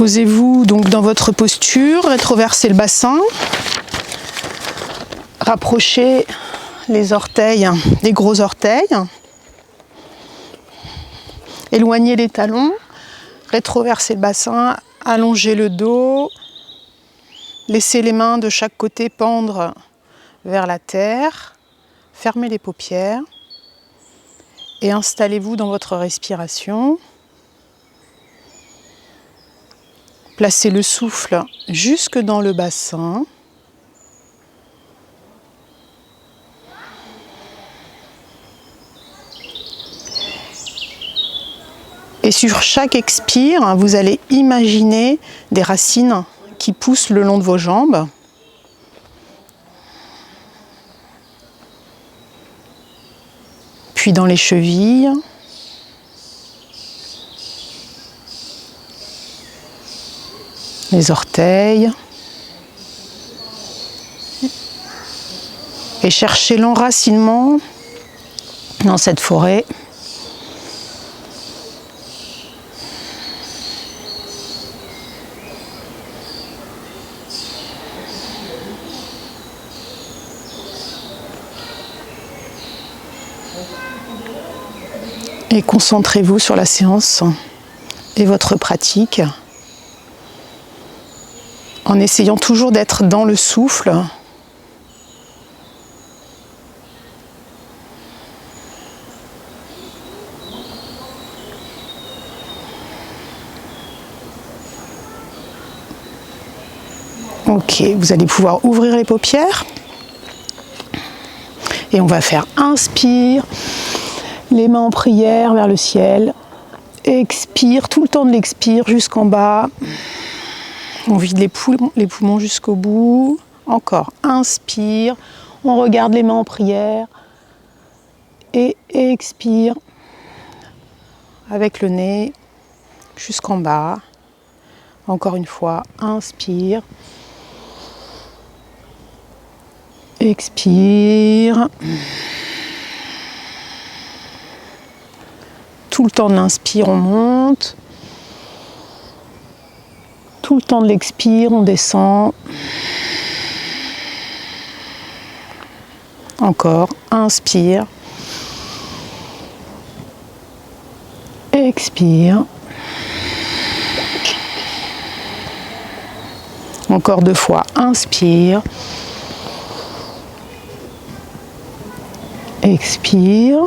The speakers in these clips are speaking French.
Posez-vous donc dans votre posture, rétroversez le bassin, rapprochez les orteils des gros orteils, éloignez les talons, rétroversez le bassin, allongez le dos, laissez les mains de chaque côté pendre vers la terre, fermez les paupières et installez-vous dans votre respiration. Placez le souffle jusque dans le bassin. Et sur chaque expire, vous allez imaginer des racines qui poussent le long de vos jambes. Puis dans les chevilles. Les orteils. Et cherchez l'enracinement dans cette forêt. Et concentrez-vous sur la séance et votre pratique, en essayant toujours d'être dans le souffle. Ok, vous allez pouvoir ouvrir les paupières. Et on va faire inspire, les mains en prière vers le ciel. Expire, tout le temps de l'expire jusqu'en bas. On vide les poumons jusqu'au bout. Encore, inspire. On regarde les mains en prière. Et expire avec le nez jusqu'en bas. Encore une fois, inspire. Expire. Tout le temps de l'inspire, on monte. Tout le temps de l'expire, on descend. Encore, inspire. Expire. Encore 2 fois, inspire. Expire.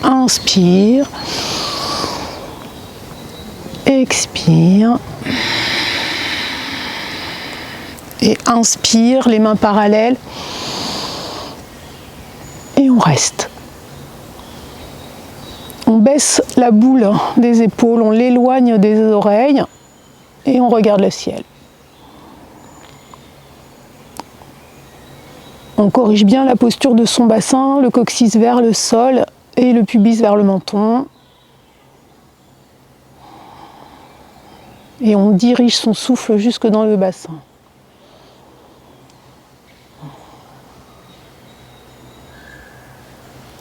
Inspire. Expire. Et inspire, les mains parallèles. Et on reste. On baisse la boule des épaules, on l'éloigne des oreilles et on regarde le ciel. On corrige bien la posture de son bassin, le coccyx vers le sol et le pubis vers le menton. Et on dirige son souffle jusque dans le bassin.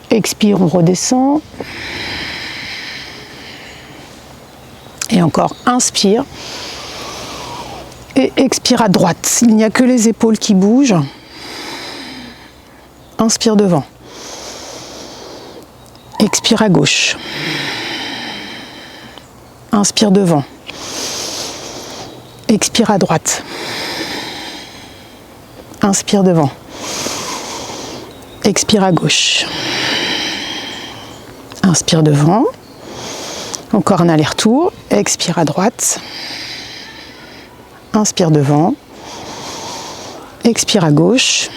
Expire, on redescend. Et encore, inspire. Et expire à droite. Il n'y a que les épaules qui bougent. Inspire devant. Expire à gauche. Inspire devant. Expire à droite. Inspire devant. Expire à gauche. Inspire devant. Encore un aller-retour. Expire à droite. Inspire devant. Expire à gauche.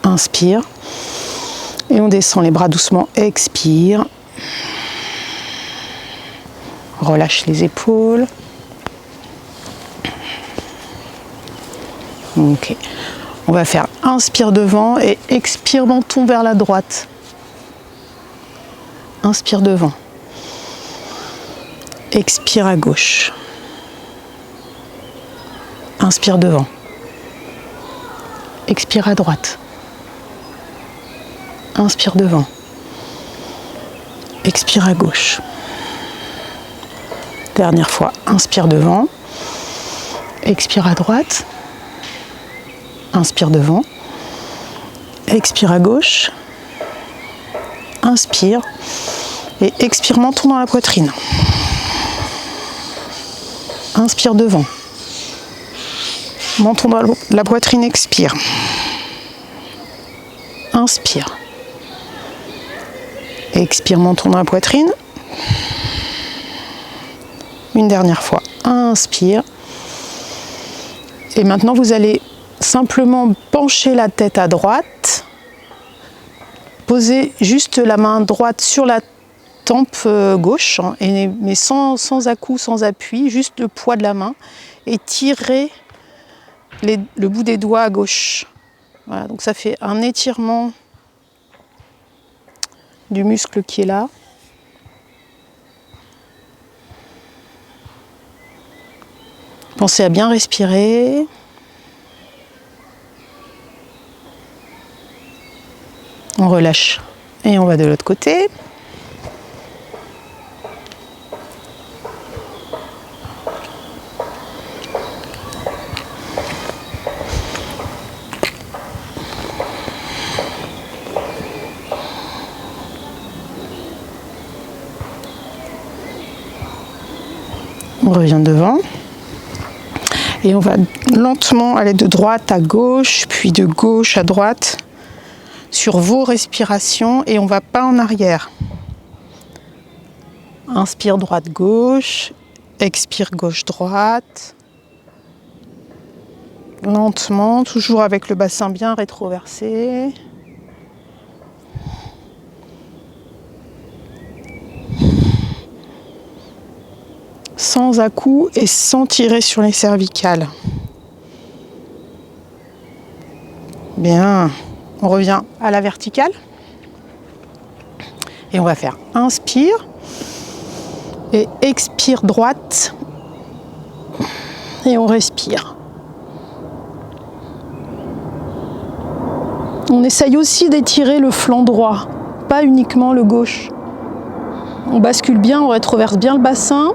Inspire. Et on descend les bras doucement. Expire. Relâche les épaules. Ok. On va faire inspire devant et expire menton vers la droite. Inspire devant. Expire à gauche. Inspire devant. Expire à droite. Inspire devant. expire à gauche. Dernière fois, inspire devant, expire à droite, inspire devant, expire à gauche, inspire et expire menton dans la poitrine. Inspire devant, menton dans la poitrine, expire. Inspire. Expire, menton dans la poitrine. Une dernière fois, inspire. Et maintenant, vous allez simplement pencher la tête à droite. Posez juste la main droite sur la tempe gauche, hein, mais sans à-coups, sans appui, juste le poids de la main. Et tirez le bout des doigts à gauche. Voilà, donc ça fait un étirement du muscle qui est là. Pensez à bien respirer. On relâche et on va de l'autre côté. On revient devant. Et on va lentement aller de droite à gauche, puis de gauche à droite sur vos respirations et on ne va pas en arrière. Inspire droite-gauche, expire gauche-droite. Lentement, toujours avec le bassin bien rétroversé. Sans à-coups et sans tirer sur les cervicales. Bien, on revient à la verticale. Et on va faire inspire et expire droite. Et on respire. On essaye aussi d'étirer le flanc droit, pas uniquement le gauche. On bascule bien, on rétroverse bien le bassin.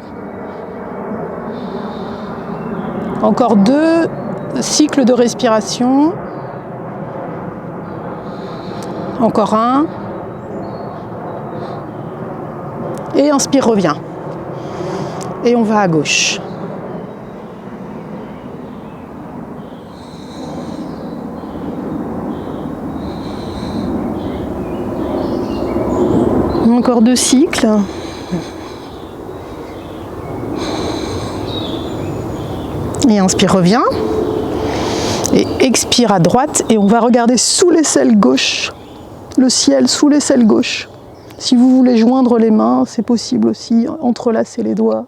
Encore 2 cycles de respiration. Encore un. Et inspire, revient. Et on va à gauche. Encore 2 cycles. Et inspire, revient. Et expire à droite. Et on va regarder sous l'aisselle gauche. Le ciel sous l'aisselle gauche. Si vous voulez joindre les mains, c'est possible aussi. Entrelacer les doigts.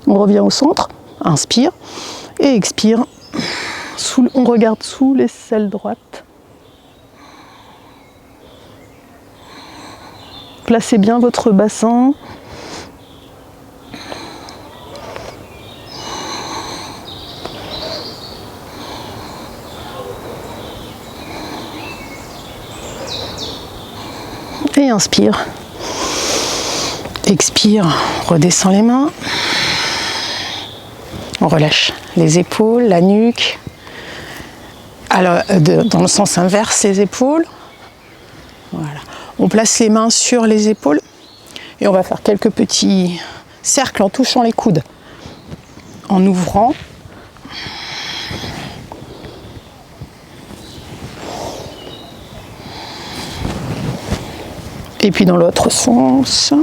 On revient au centre. Inspire. Et expire. On regarde sous l'aisselle droite. Placez bien votre bassin. Et inspire. Expire, redescend les mains. On relâche les épaules, la nuque. Alors, dans le sens inverse, les épaules. Voilà. On place les mains sur les épaules et on va faire quelques petits cercles en touchant les coudes. En ouvrant. Et puis dans l'autre sens.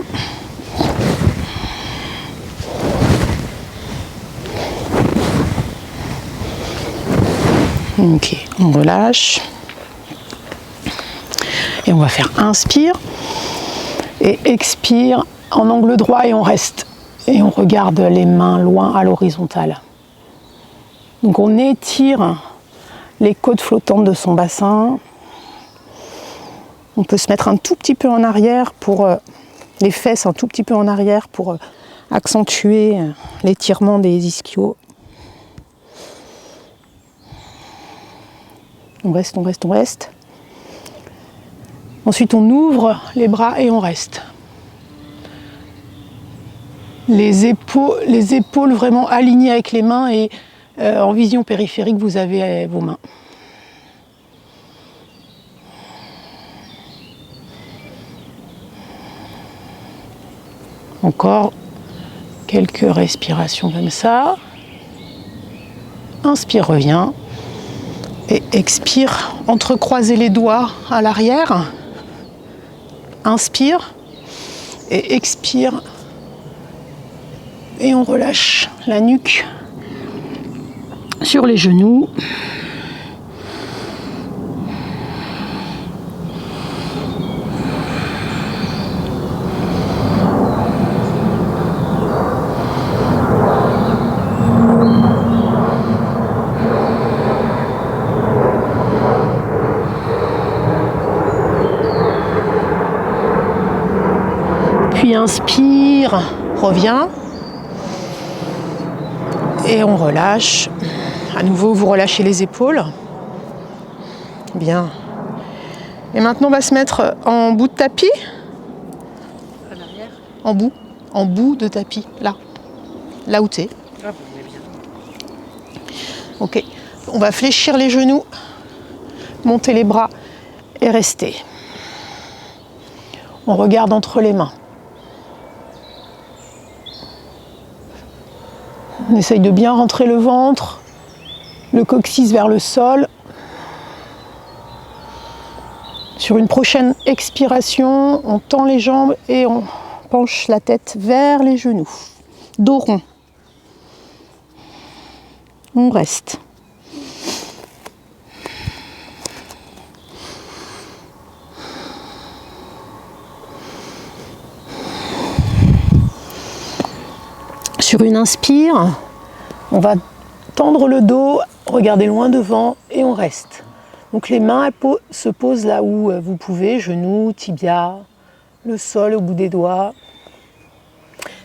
Ok, on relâche. Et on va faire inspire et expire en angle droit et on reste. Et on regarde les mains loin à l'horizontale. Donc on étire les côtes flottantes de son bassin. On peut se mettre un tout petit peu en arrière pour les fesses, un tout petit peu en arrière pour accentuer l'étirement des ischios. On reste, on reste, on reste. Ensuite, on ouvre les bras et on reste. Les épaules vraiment alignées avec les mains et en vision périphérique, vous avez vos mains. Encore quelques respirations comme ça. Inspire, reviens. Et expire, entrecroisez les doigts à l'arrière. Inspire et expire. Et on relâche la nuque sur les genoux. Puis inspire, reviens. Et on relâche. À nouveau, vous relâchez les épaules. Bien. Et maintenant, on va se mettre en bout de tapis. En arrière. En bout de tapis. Là où tu es. Ah, vous voulez bien. Ok. On va fléchir les genoux, monter les bras et rester. On regarde entre les mains. On essaye de bien rentrer le ventre, le coccyx vers le sol. Sur une prochaine expiration, on tend les jambes et on penche la tête vers les genoux. Dos rond. On reste. Sur une inspire, on va tendre le dos, regarder loin devant et on reste. Donc les mains se posent là où vous pouvez, genoux, tibia, le sol au bout des doigts.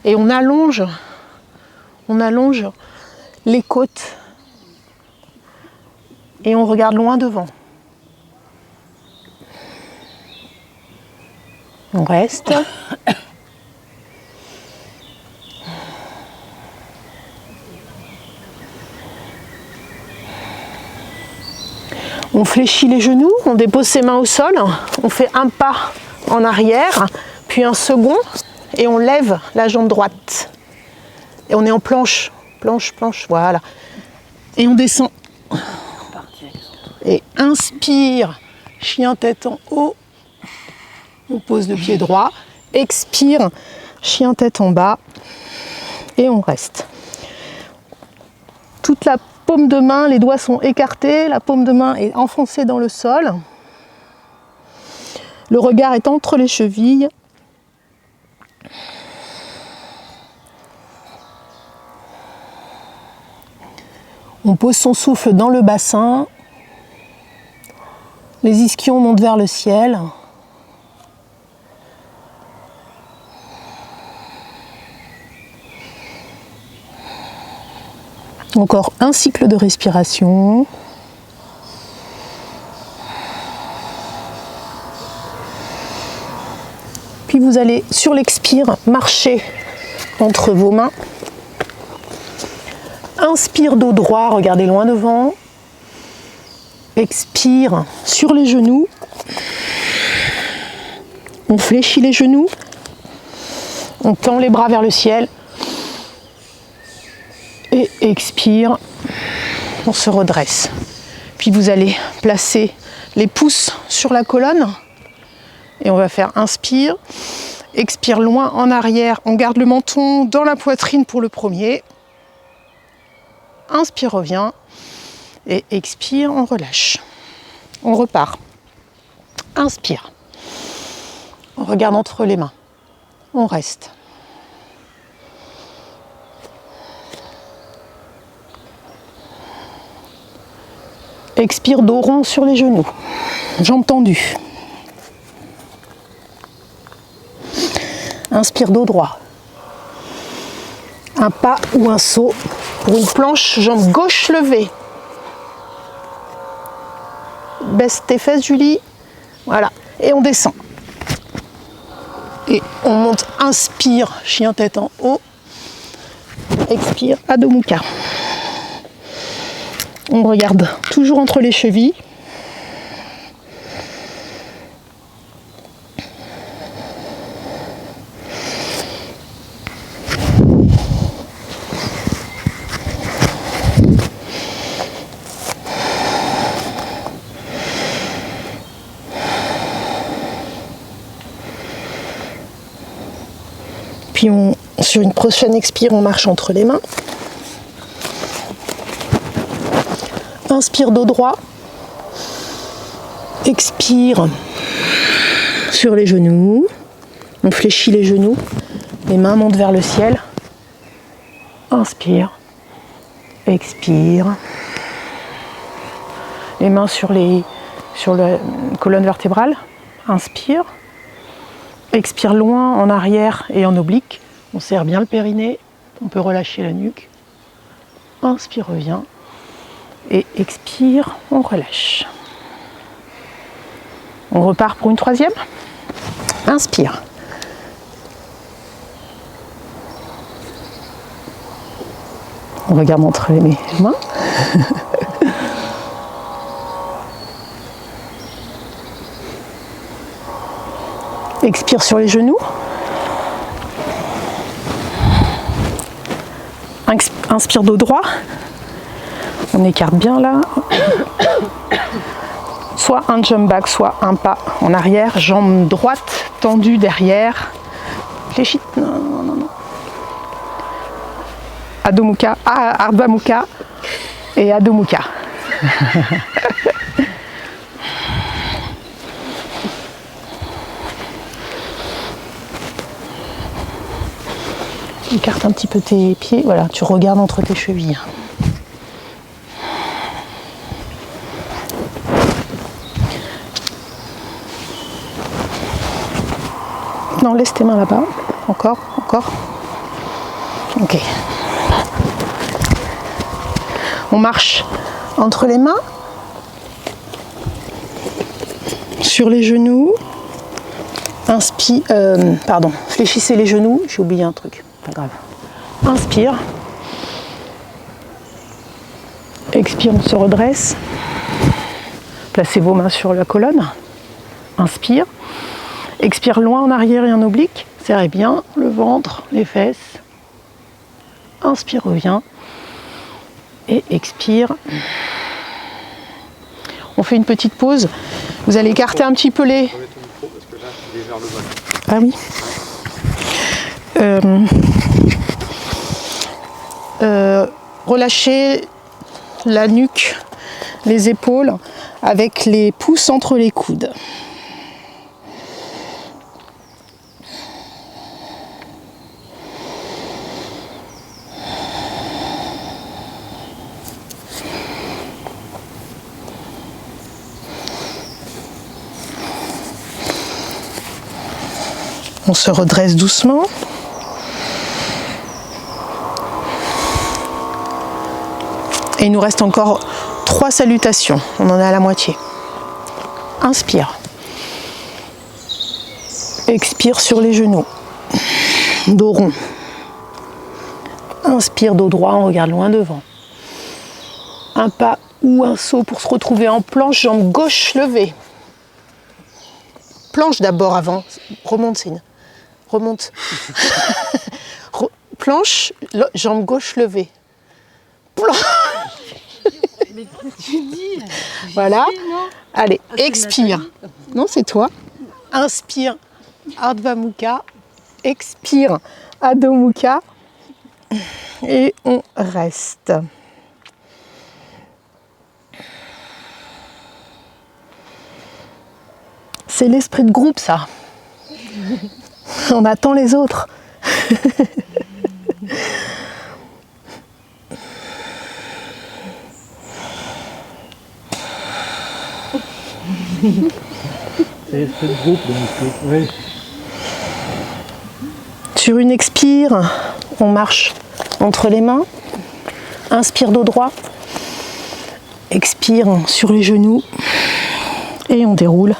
Et on allonge les côtes et on regarde loin devant. On reste. On fléchit les genoux, on dépose ses mains au sol, on fait un pas en arrière, puis un second, et on lève la jambe droite. Et on est en planche, planche, voilà. Et on descend. Et inspire, chien tête en haut, on pose le pied droit, expire, chien tête en bas, et on reste. Toute la paume de main, les doigts sont écartés, la paume de main est enfoncée dans le sol. Le regard est entre les chevilles. On pose son souffle dans le bassin. Les ischions montent vers le ciel. Encore un cycle de respiration. Puis vous allez, sur l'expire, marcher entre vos mains. Inspire dos droit, regardez loin devant. Expire sur les genoux. On fléchit les genoux. On tend les bras vers le ciel. Et expire, on se redresse. Puis vous allez placer les pouces sur la colonne. Et on va faire inspire, expire loin en arrière. On garde le menton dans la poitrine pour le premier. Inspire, revient. Et expire, on relâche. On repart. Inspire. On regarde entre les mains. On reste. Expire, dos rond sur les genoux. Jambes tendues. Inspire, dos droit. Un pas ou un saut pour une planche, jambe gauche levée. Baisse tes fesses, Julie. Voilà. Et on descend. Et on monte. Inspire, chien tête en haut. Expire, Adho Mukha. On regarde toujours entre les chevilles. Puis sur une prochaine expire, on marche entre les mains. Inspire dos droit. Expire sur les genoux. On fléchit les genoux. Les mains montent vers le ciel. Inspire. Expire. Les mains sur la colonne vertébrale. Inspire. Expire loin en arrière et en oblique. On serre bien le périnée. On peut relâcher la nuque. Inspire, reviens. Et expire, on relâche. On repart pour une troisième. Inspire. On regarde entre les mains. Expire sur les genoux. Inspire dos droit. On écarte bien là. Soit un jump back, soit un pas en arrière. Jambe droite tendue derrière. Fléchis. Non. Adho Mukha, Ardha Mukha et Adho Mukha. Écarte un petit peu tes pieds, voilà, tu regardes entre tes chevilles. Non, laisse tes mains là-bas. Encore. Ok. On marche entre les mains, sur les genoux. Inspire, fléchissez les genoux, j'ai oublié un truc. Pas grave. Inspire. Expire, on se redresse. Placez vos mains sur la colonne. Inspire. Expire loin en arrière et en oblique. Serrez bien le ventre, les fesses. Inspire, reviens. Et expire. On fait une petite pause. Vous allez écarter un petit peu les... Ah oui. Relâchez la nuque, les épaules avec les pouces entre les coudes. On se redresse doucement. Et il nous reste encore 3 salutations. On en est à la moitié. Inspire. Expire sur les genoux. Dos rond. Inspire, dos droit, on regarde loin devant. Un pas ou un saut pour se retrouver en planche, jambe gauche levée. Planche d'abord avant. Remonte, Céline. Remonte. Planche, jambe gauche levée. Mais qu'est-ce que tu dis? Voilà. Allez, expire. Non, c'est toi. Inspire, Ardha Mukha. Expire, Adho Mukha. Et on reste. C'est l'esprit de groupe, ça. On attend les autres. C'est l'esprit de groupe, donc oui. Sur une expire, on marche entre les mains. Inspire dos droit. Expire sur les genoux. Et on déroule.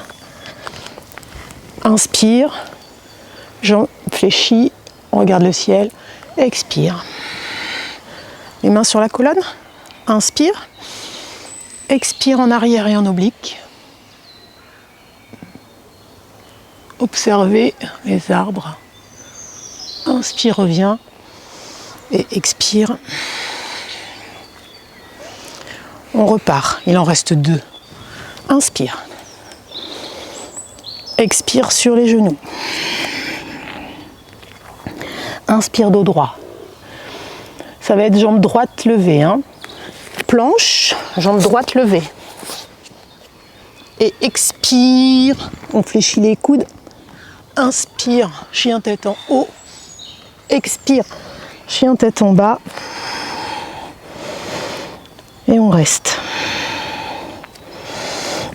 Inspire, jambes fléchies, on regarde le ciel, expire. Les mains sur la colonne, inspire, expire en arrière et en oblique. Observez les arbres. Inspire, reviens et expire. On repart, il en reste 2. Inspire. Expire sur les genoux. Inspire dos droit. Ça va être jambe droite levée. Hein. Planche, jambe droite levée. Et expire. On fléchit les coudes. Inspire, chien tête en haut. Expire, chien tête en bas. Et on reste.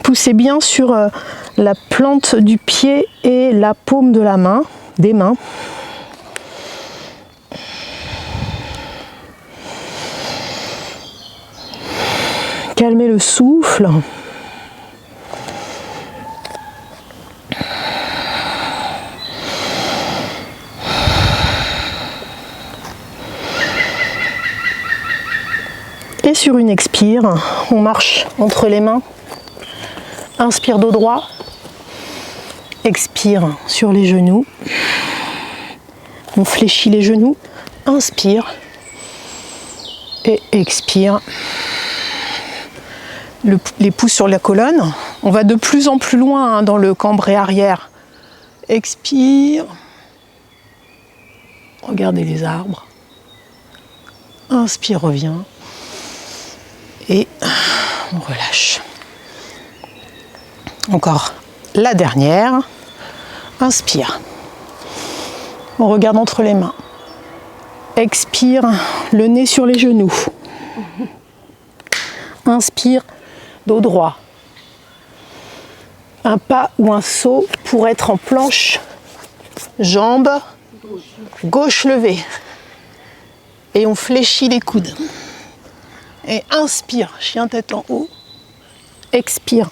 Poussez bien sur la plante du pied et la paume de la main, des mains. Calmez le souffle. Et sur une expire, on marche entre les mains. Inspire dos droit. Expire sur les genoux. On fléchit les genoux. Inspire. Et expire. Les pouces sur la colonne. On va de plus en plus loin hein, dans le cambré arrière. Expire. Regardez les arbres. Inspire, reviens. Et on relâche. Encore la dernière. Inspire. On regarde entre les mains. Expire, le nez sur les genoux. Inspire, dos droit. Un pas ou un saut pour être en planche. Jambe gauche levée. Et on fléchit les coudes. Et inspire, chien tête en haut. Expire,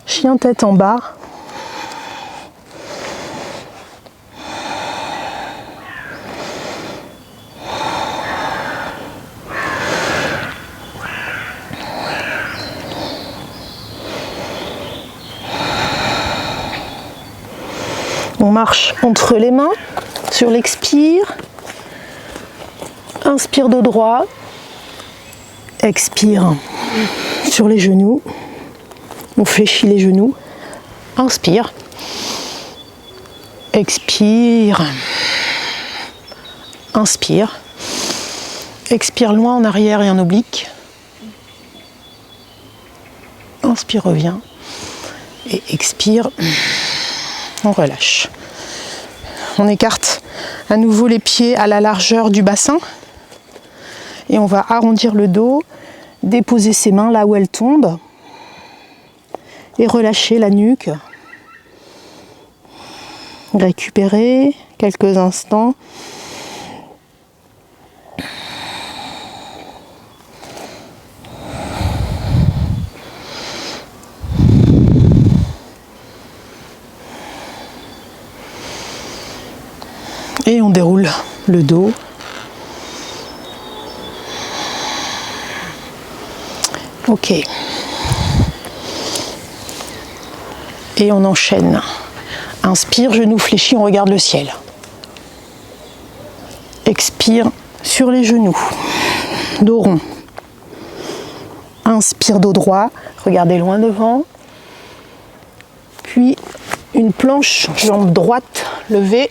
chien tête en bas. On marche entre les mains sur l'expire. Inspire dos droit. Expire sur les genoux. On fléchit les genoux. Inspire. Expire. Inspire. Expire loin en arrière et en oblique. Inspire, reviens. Et expire. On relâche. On écarte à nouveau les pieds à la largeur du bassin. Et on va arrondir le dos, déposer ses mains là où elles tombent et relâcher la nuque. Récupérer quelques instants. Et on déroule le dos. Ok. Et on enchaîne. Inspire, genoux fléchis, on regarde le ciel. Expire sur les genoux. Dos rond. Inspire, dos droit. Regardez loin devant. Puis une planche, jambe droite levée.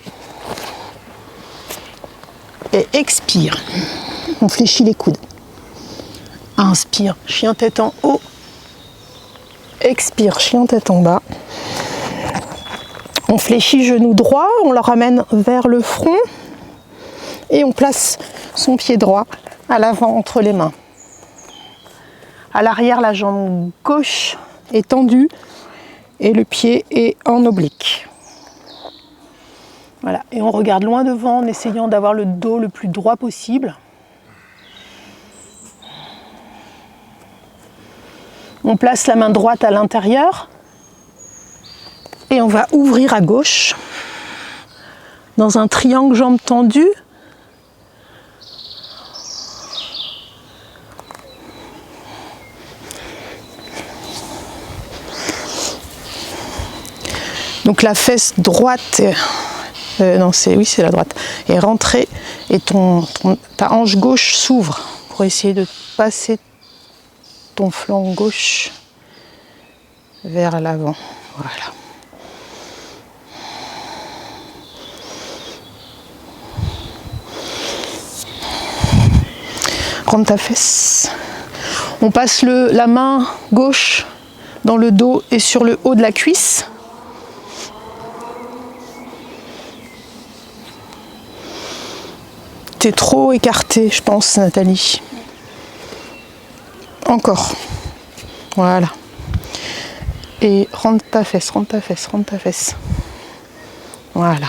Et expire. On fléchit les coudes. Inspire, chien tête en haut. Expire, chien tête en bas. On fléchit genou droit, on le ramène vers le front. Et on place son pied droit à l'avant entre les mains. À l'arrière, la jambe gauche est tendue et le pied est en oblique. Voilà, et on regarde loin devant en essayant d'avoir le dos le plus droit possible. On place la main droite à l'intérieur Et on va ouvrir à gauche dans un triangle jambes tendues. Donc la fesse droite, non c'est la droite, est rentrée et ta hanche gauche s'ouvre pour essayer de passer ton flanc gauche vers l'avant. Voilà. Rentre ta fesse. On passe la main gauche dans le dos et sur le haut de la cuisse. T'es trop écartée, je pense, Nathalie. Encore. Voilà. Et rentre ta fesse, rentre ta fesse, rentre ta fesse. Voilà.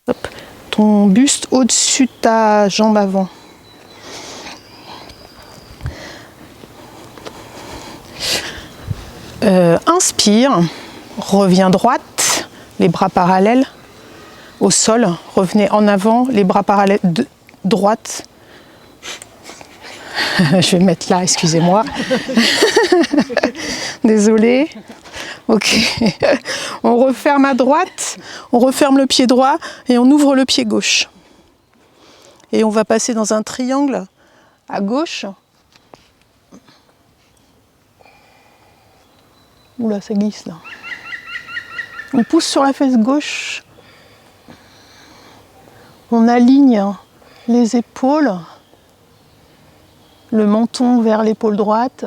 Hop. Ton buste au-dessus de ta jambe avant. Inspire, reviens droite, les bras parallèles au sol, revenez en avant, les bras parallèles droite. Je vais me mettre là, excusez-moi. Désolée. Ok. On referme à droite, on referme le pied droit et on ouvre le pied gauche. Et on va passer dans un triangle à gauche. Oula, ça glisse là. On pousse sur la fesse gauche. On aligne les épaules, le menton vers l'épaule droite.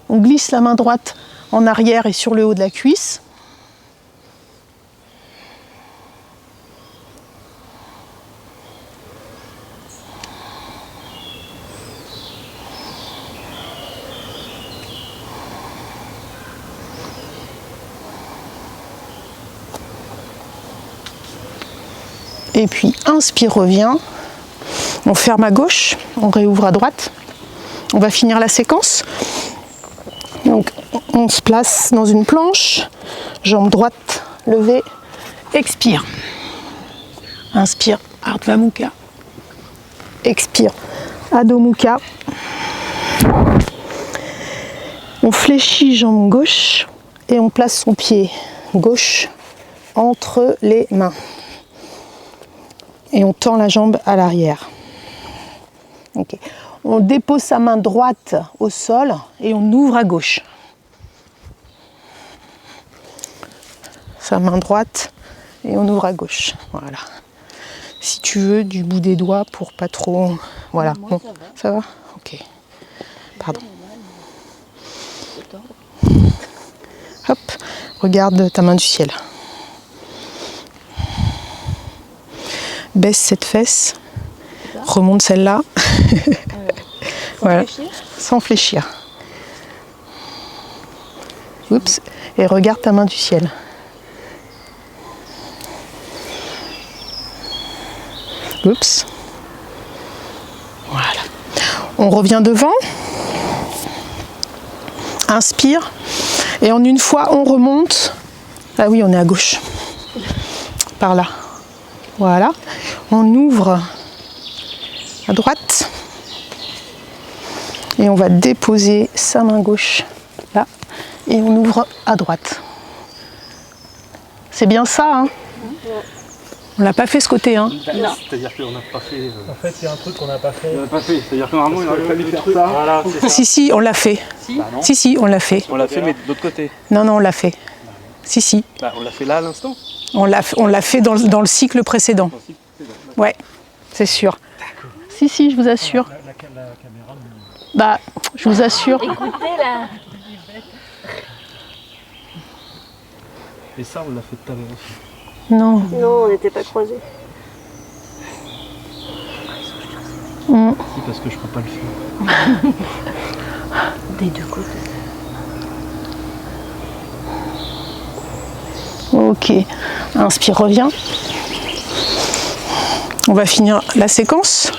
On glisse la main droite en arrière et sur le haut de la cuisse. Et puis inspire, reviens. On ferme à gauche, on réouvre à droite. On va finir la séquence. Donc on se place dans une planche, jambe droite levée, expire. Inspire, Ardha Mukha. Expire, Adho Mukha. On fléchit jambe gauche et on place son pied gauche entre les mains. Et on tend la jambe à l'arrière. Okay. On dépose sa main droite au sol et on ouvre à gauche. Sa main droite et on ouvre à gauche. Voilà. Si tu veux, du bout des doigts pour pas trop... Voilà. Moi, bon, ça va. Ok. Pardon. Hop. Regarde ta main du ciel. Baisse cette fesse, remonte celle-là, voilà. Sans fléchir. Oups. Et regarde ta main du ciel. Oups. Voilà. On revient devant. Inspire. Et en une fois, on remonte. Ah oui, on est à gauche. Par là. Voilà. On ouvre à droite. Et on va déposer sa main gauche là. Et on ouvre à droite. C'est bien ça, hein? On l'a pas fait ce côté, hein? C'est-à-dire qu'on n'a pas fait... En fait, il y a un truc qu'on n'a pas fait. On n'a pas fait, c'est-à-dire que normalement il aurait fallu faire ça. Voilà, c'est ça. Si, on l'a fait. Bah non. Si, on l'a fait. On l'a fait, mais de l'autre côté. Non, on l'a fait. Si. Bah, on l'a fait là à l'instant. On l'a fait dans le cycle précédent. Ouais, c'est sûr. Si, je vous assure. La caméra. Bah, je vous assure. Écoutez là. Et ça, on l'a fait tout à l'heure aussi. Non. Non, on n'était pas croisés. Si, parce que je peux pas le faire. Des deux côtés. Ok. Inspire, reviens. On va finir la séquence.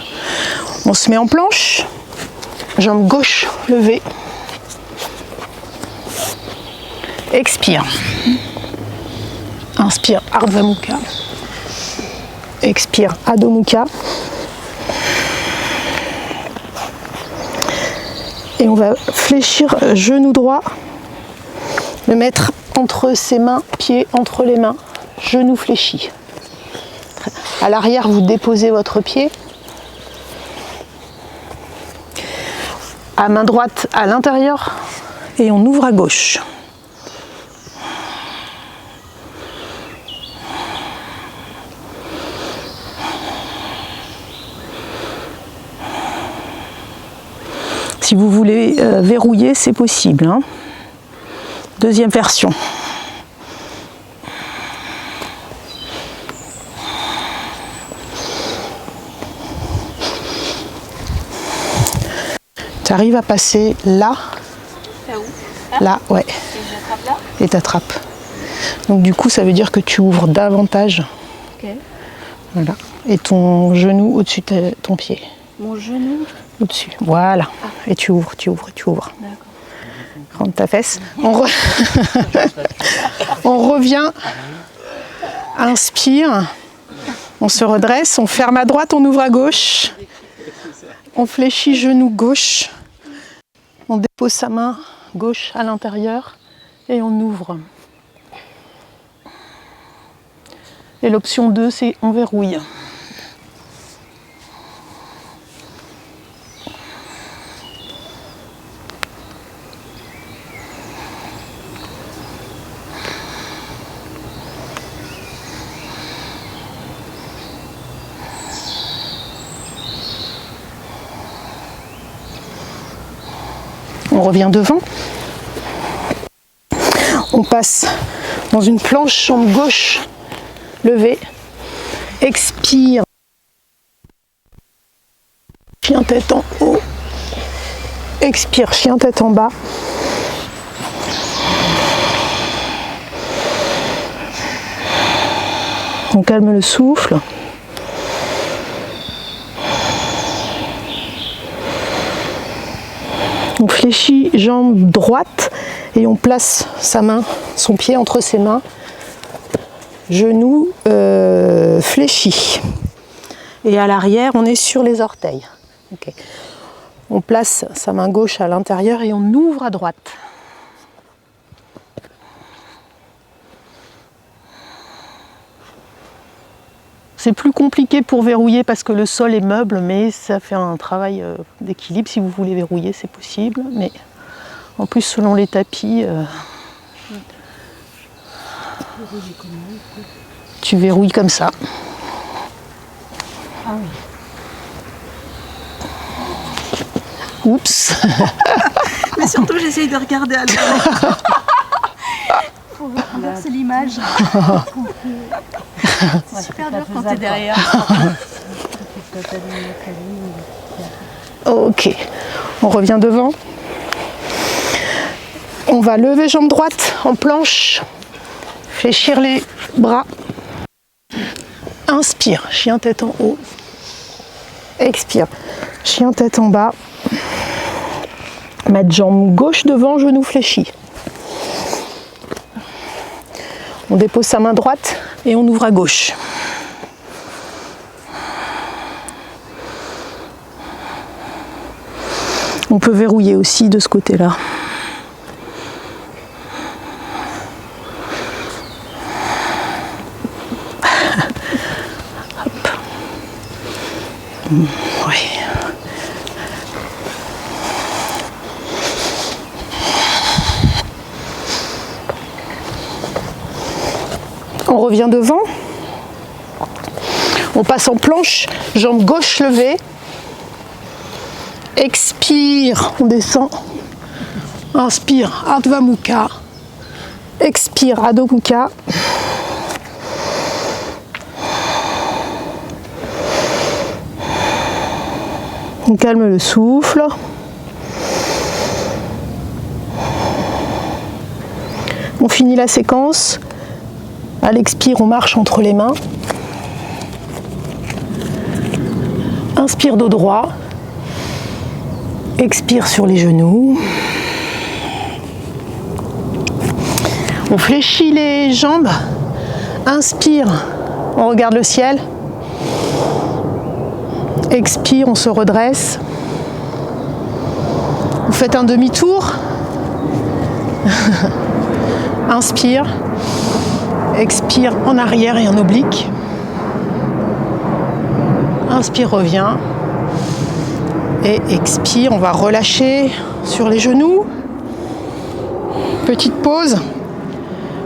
On se met en planche. Jambe gauche levée. Expire. Inspire, Ardha Mukha. Expire, Adho Mukha. Et on va fléchir genou droit, le mettre entre ses mains, pied entre les mains, genou fléchi. À l'arrière, vous déposez votre pied. À main droite à l'intérieur et on ouvre à gauche. Si vous voulez verrouiller, c'est possible, hein. Deuxième version. Tu arrives à passer là. Là où? Là, ouais. Et j'attrape là? Et t'attrapes. Donc du coup, ça veut dire que tu ouvres davantage. Ok. Voilà. Et ton genou au-dessus de ton pied. Mon genou? Au-dessus. Voilà. Et tu ouvres, tu ouvres, tu ouvres. D'accord. Rentre ta fesse. On revient. Inspire. On se redresse. On ferme à droite, on ouvre à gauche. On fléchit genou gauche. On dépose sa main gauche à l'intérieur et on ouvre. Et l'option 2, c'est on verrouille. On revient devant. On passe dans une planche jambe gauche levée. Expire. Chien tête en haut. Expire, chien tête en bas. On calme le souffle. On fléchit jambe droite et on place sa main, son pied entre ses mains, genou fléchi. Et à l'arrière, on est sur les orteils. Okay. On place sa main gauche à l'intérieur et on ouvre à droite. C'est plus compliqué pour verrouiller parce que le sol est meuble, mais ça fait un travail d'équilibre. Si vous voulez verrouiller, c'est possible. Mais en plus, selon les tapis, tu verrouilles comme ça. Ah oui. Oups. Mais surtout, j'essaye de regarder à l'heure. Pour renverser l'image. C'est super dur quand t'es derrière. Ok, on revient devant. On va lever jambe droite en planche, fléchir les bras. Inspire, chien tête en haut. Expire, chien tête en bas. Mettre jambe gauche devant, genou fléchi. On dépose sa main droite et on ouvre à gauche. On peut verrouiller aussi de ce côté-là. Hop. Ouais. On revient devant. On passe en planche, jambe gauche levée. Expire, on descend. Inspire, Ardha Mukha. Expire, Adho Mukha. On calme le souffle. On finit la séquence. À l'expire, on marche entre les mains. Inspire dos droit. Expire sur les genoux. On fléchit les jambes. Inspire, on regarde le ciel. Expire, on se redresse. Vous faites un demi-tour. Inspire. Expire en arrière et en oblique. Inspire, reviens. Et expire, on va relâcher sur les genoux. Petite pause.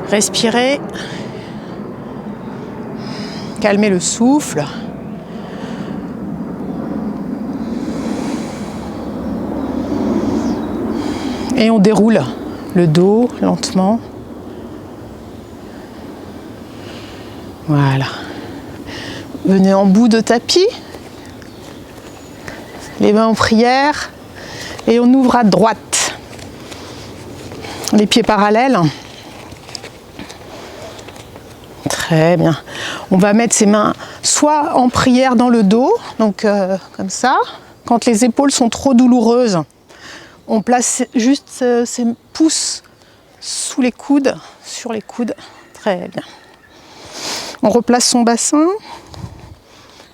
Respirez. Calmez le souffle. Et on déroule le dos lentement. Voilà. Venez en bout de tapis. Les mains en prière. Et on ouvre à droite. Les pieds parallèles. Très bien. On va mettre ses mains soit en prière dans le dos, donc comme ça. Quand les épaules sont trop douloureuses, on place juste ses pouces sous les coudes, sur les coudes. Très bien. On replace son bassin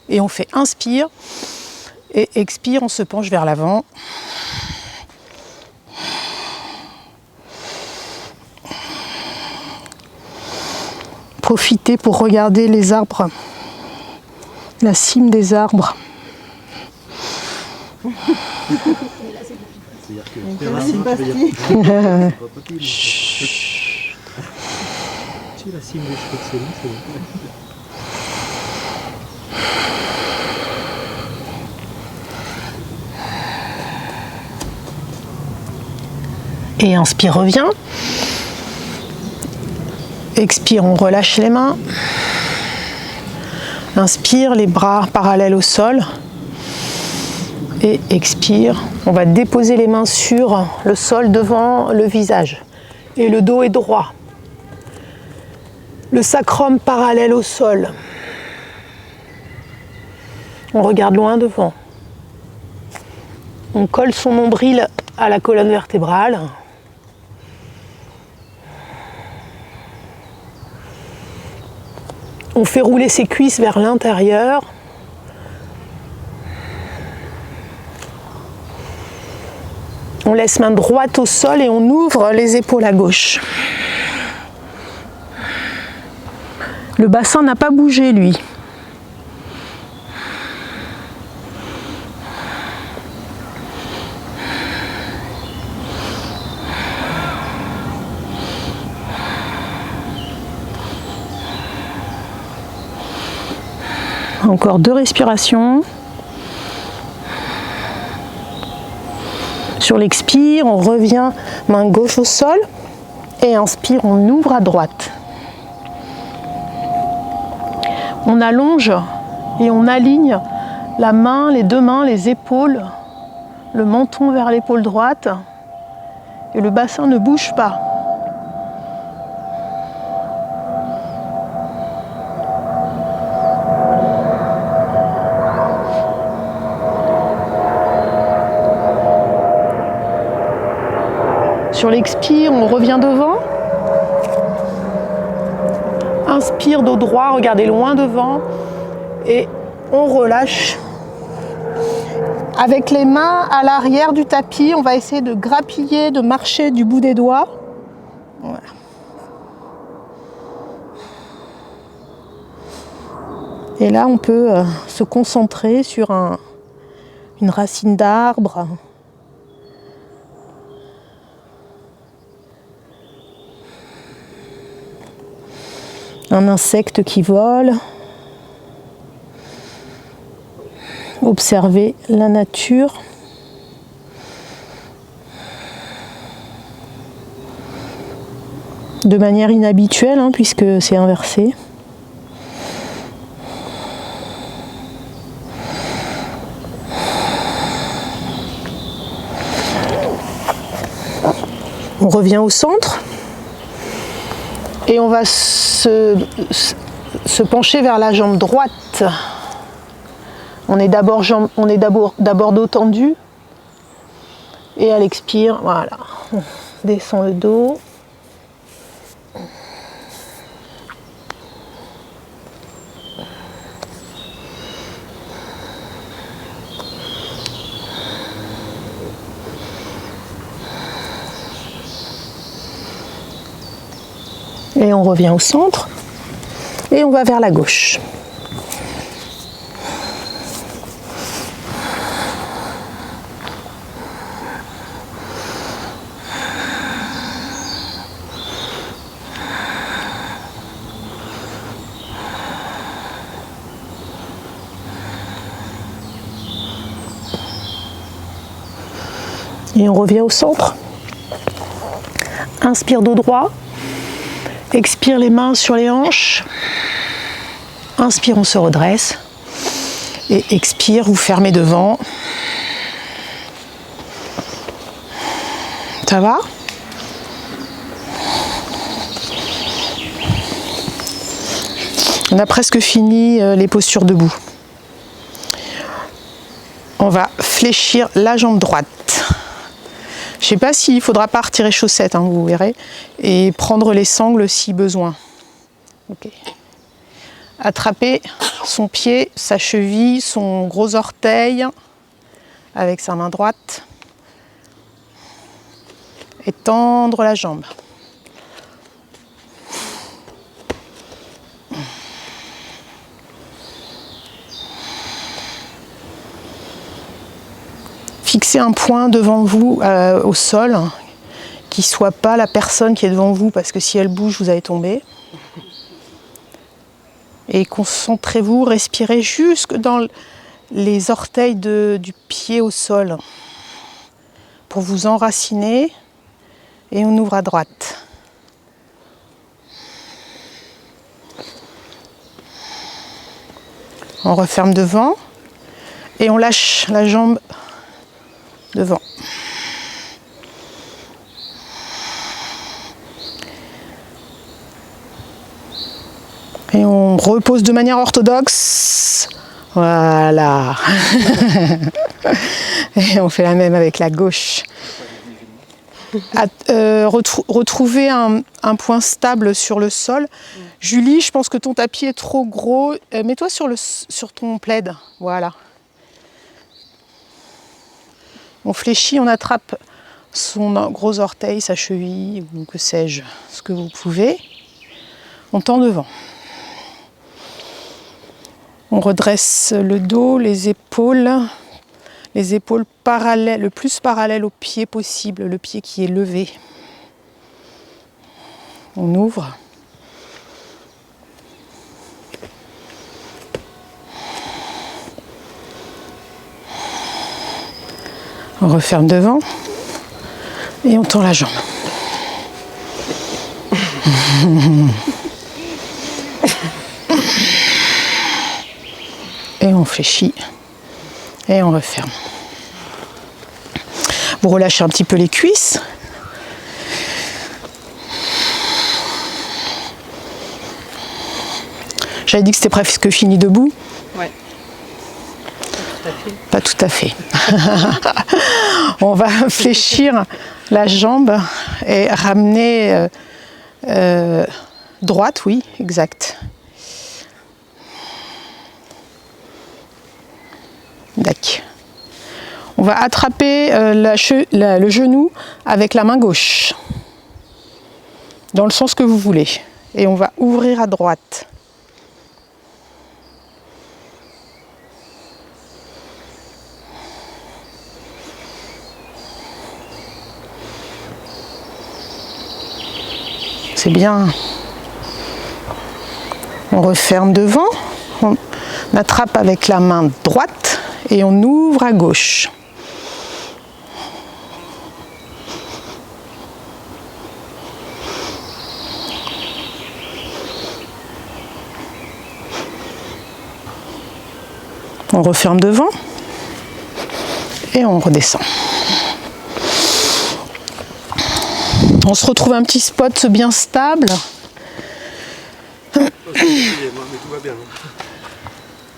et on fait inspire et expire, on se penche vers l'avant. Profitez pour regarder les arbres, la cime des arbres. C'est-à-dire que les racines, tu veux dire. C'est pas possible. Tu sais, la cime des cheveux de Céline, c'est bon. Et inspire, reviens. Expire, on relâche les mains. Inspire, les bras parallèles au sol. Et expire, on va déposer les mains sur le sol devant le visage. Et le dos est droit. Le sacrum parallèle au sol. On regarde loin devant. On colle son nombril à la colonne vertébrale. On fait rouler ses cuisses vers l'intérieur. On laisse main droite au sol et on ouvre les épaules à gauche. Le bassin n'a pas bougé, lui. Encore 2 respirations. Sur l'expire, on revient main gauche au sol et inspire, on ouvre à droite. On allonge et on aligne la main, les deux mains, les épaules, le menton vers l'épaule droite et le bassin ne bouge pas. Sur l'expire, on revient devant. Inspire, dos droit, regardez loin devant. Et on relâche. Avec les mains à l'arrière du tapis, on va essayer de grappiller, de marcher du bout des doigts. Voilà. Et là, on peut se concentrer sur une racine d'arbre. Un insecte qui vole. Observer la nature. De manière inhabituelle, puisque c'est inversé. On revient au centre. Et on va se pencher vers la jambe droite. On est d'abord dos tendu. Et à l'expire, voilà. On descend le dos. Et on revient au centre. Et on va vers la gauche. Et on revient au centre. Inspire dos droit. Expire les mains sur les hanches. Inspire, on se redresse. Et expire, vous fermez devant. Ça va? On a presque fini les postures debout. On va fléchir la jambe droite. Je ne sais pas s'il ne faudra pas retirer chaussettes, hein, vous verrez, et prendre les sangles si besoin. Okay. Attraper son pied, sa cheville, son gros orteil avec sa main droite et tendre la jambe. Fixez un point devant vous au sol, qui ne soit pas la personne qui est devant vous, parce que si elle bouge, vous allez tomber. Et concentrez-vous, respirez jusque dans les orteils du pied au sol, pour vous enraciner, et on ouvre à droite. On referme devant, et on lâche la jambe devant. Et on repose de manière orthodoxe. Voilà. Et on fait la même avec la gauche. Retrouver un point stable sur le sol. Julie, je pense que ton tapis est trop gros. Mets-toi sur ton plaid. Voilà. On fléchit, on attrape son gros orteil, sa cheville, ou que sais-je, ce que vous pouvez. On tend devant. On redresse le dos, les épaules parallèles, le plus parallèles au pied possible, le pied qui est levé. On ouvre. On referme devant et on tend la jambe. Et on fléchit et on referme. Vous relâchez un petit peu les cuisses. J'avais dit que c'était presque fini debout. Ouais. Pas tout à fait. On va fléchir la jambe et ramener droite, oui, exact. D'accord. On va attraper le genou avec la main gauche, dans le sens que vous voulez. Et on va ouvrir à droite. C'est bien. On referme devant, on attrape avec la main droite et on ouvre à gauche. On referme devant et on redescend. On se retrouve un petit spot bien stable.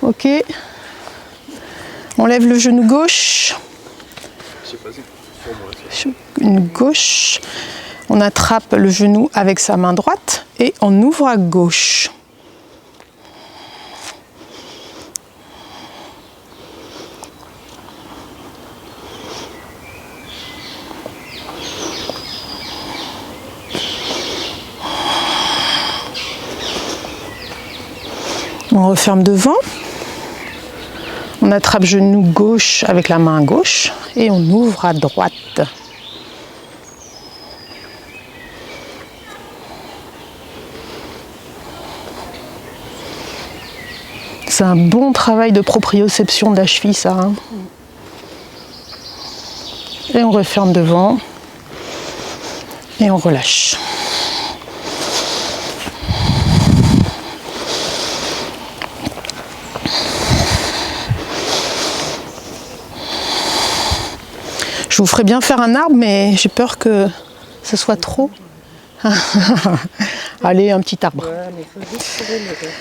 Ok. On lève le genou gauche. Une gauche. On attrape le genou avec sa main droite et on ouvre à gauche. referme devant. On attrape genou gauche avec la main gauche et on ouvre à droite. C'est un bon travail de proprioception de la cheville, ça. Hein. Et on referme devant. Et on relâche. Je vous ferais bien faire un arbre, mais j'ai peur que ce soit trop. Allez, un petit arbre.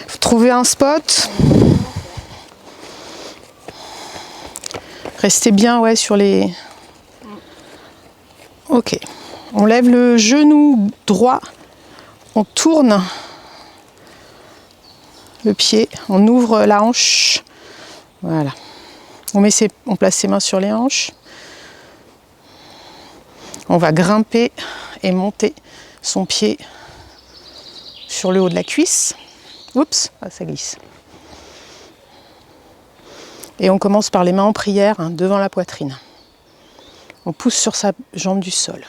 Faut trouver un spot. Restez bien ouais, sur les... Ok. On lève le genou droit. On tourne le pied. On ouvre la hanche. Voilà. On place ses mains sur les hanches. On va grimper et monter son pied sur le haut de la cuisse. Oups, ah, ça glisse. Et on commence par les mains en prière, hein, devant la poitrine. On pousse sur sa jambe du sol.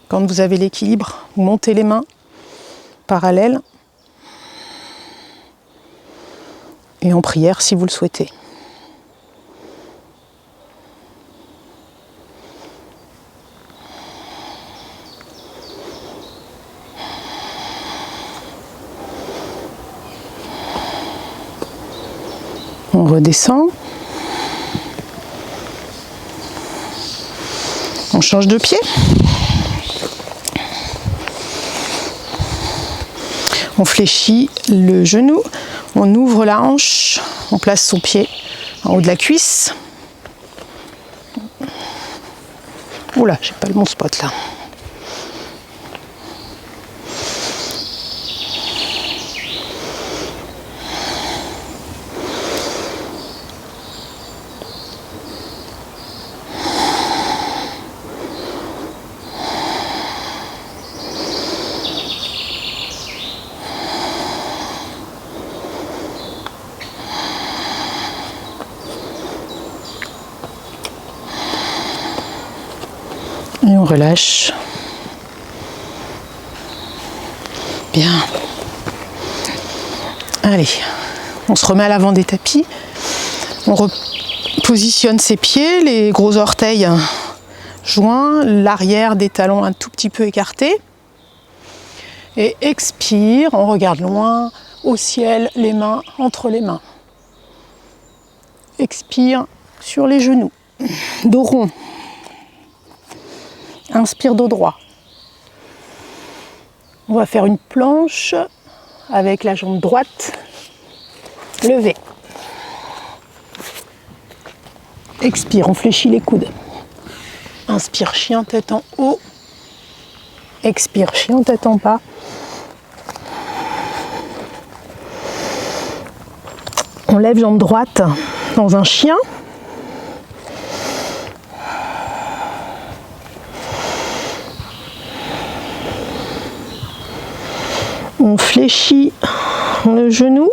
Quand vous avez l'équilibre, vous montez les mains parallèles. Et en prière si vous le souhaitez. On redescend. On change de pied. On fléchit le genou. On ouvre la hanche. On place son pied en haut de la cuisse. Oula, j'ai pas le bon spot là. Et on relâche. Bien. Allez, on se remet à l'avant des tapis. On repositionne ses pieds, les gros orteils joints, l'arrière des talons un tout petit peu écarté. Et expire, on regarde loin, au ciel, les mains entre les mains. Expire sur les genoux, dos rond. Inspire dos droit. On va faire une planche avec la jambe droite levée. Expire, on fléchit les coudes. Inspire, chien tête en haut. Expire, chien tête en bas. On lève jambe droite dans un chien. On fléchit le genou,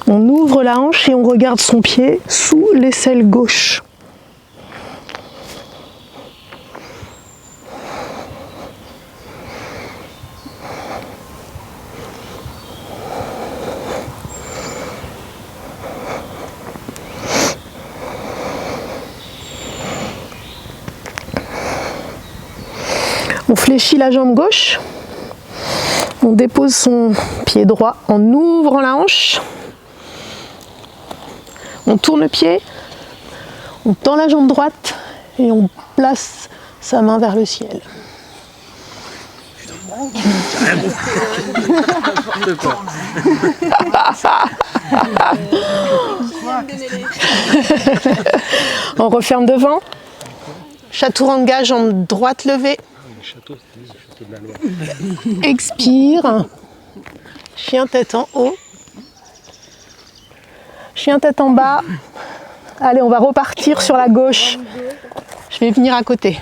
on ouvre la hanche et on regarde son pied sous l'aisselle gauche. On fléchit la jambe gauche. On dépose son pied droit en ouvrant la hanche. On tourne le pied. On tend la jambe droite et on place sa main vers le ciel. On referme devant. Chaturanga, jambe droite levée. Expire. Chien tête en haut. Chien tête en bas. Allez, on va repartir sur la gauche. Je vais venir à côté.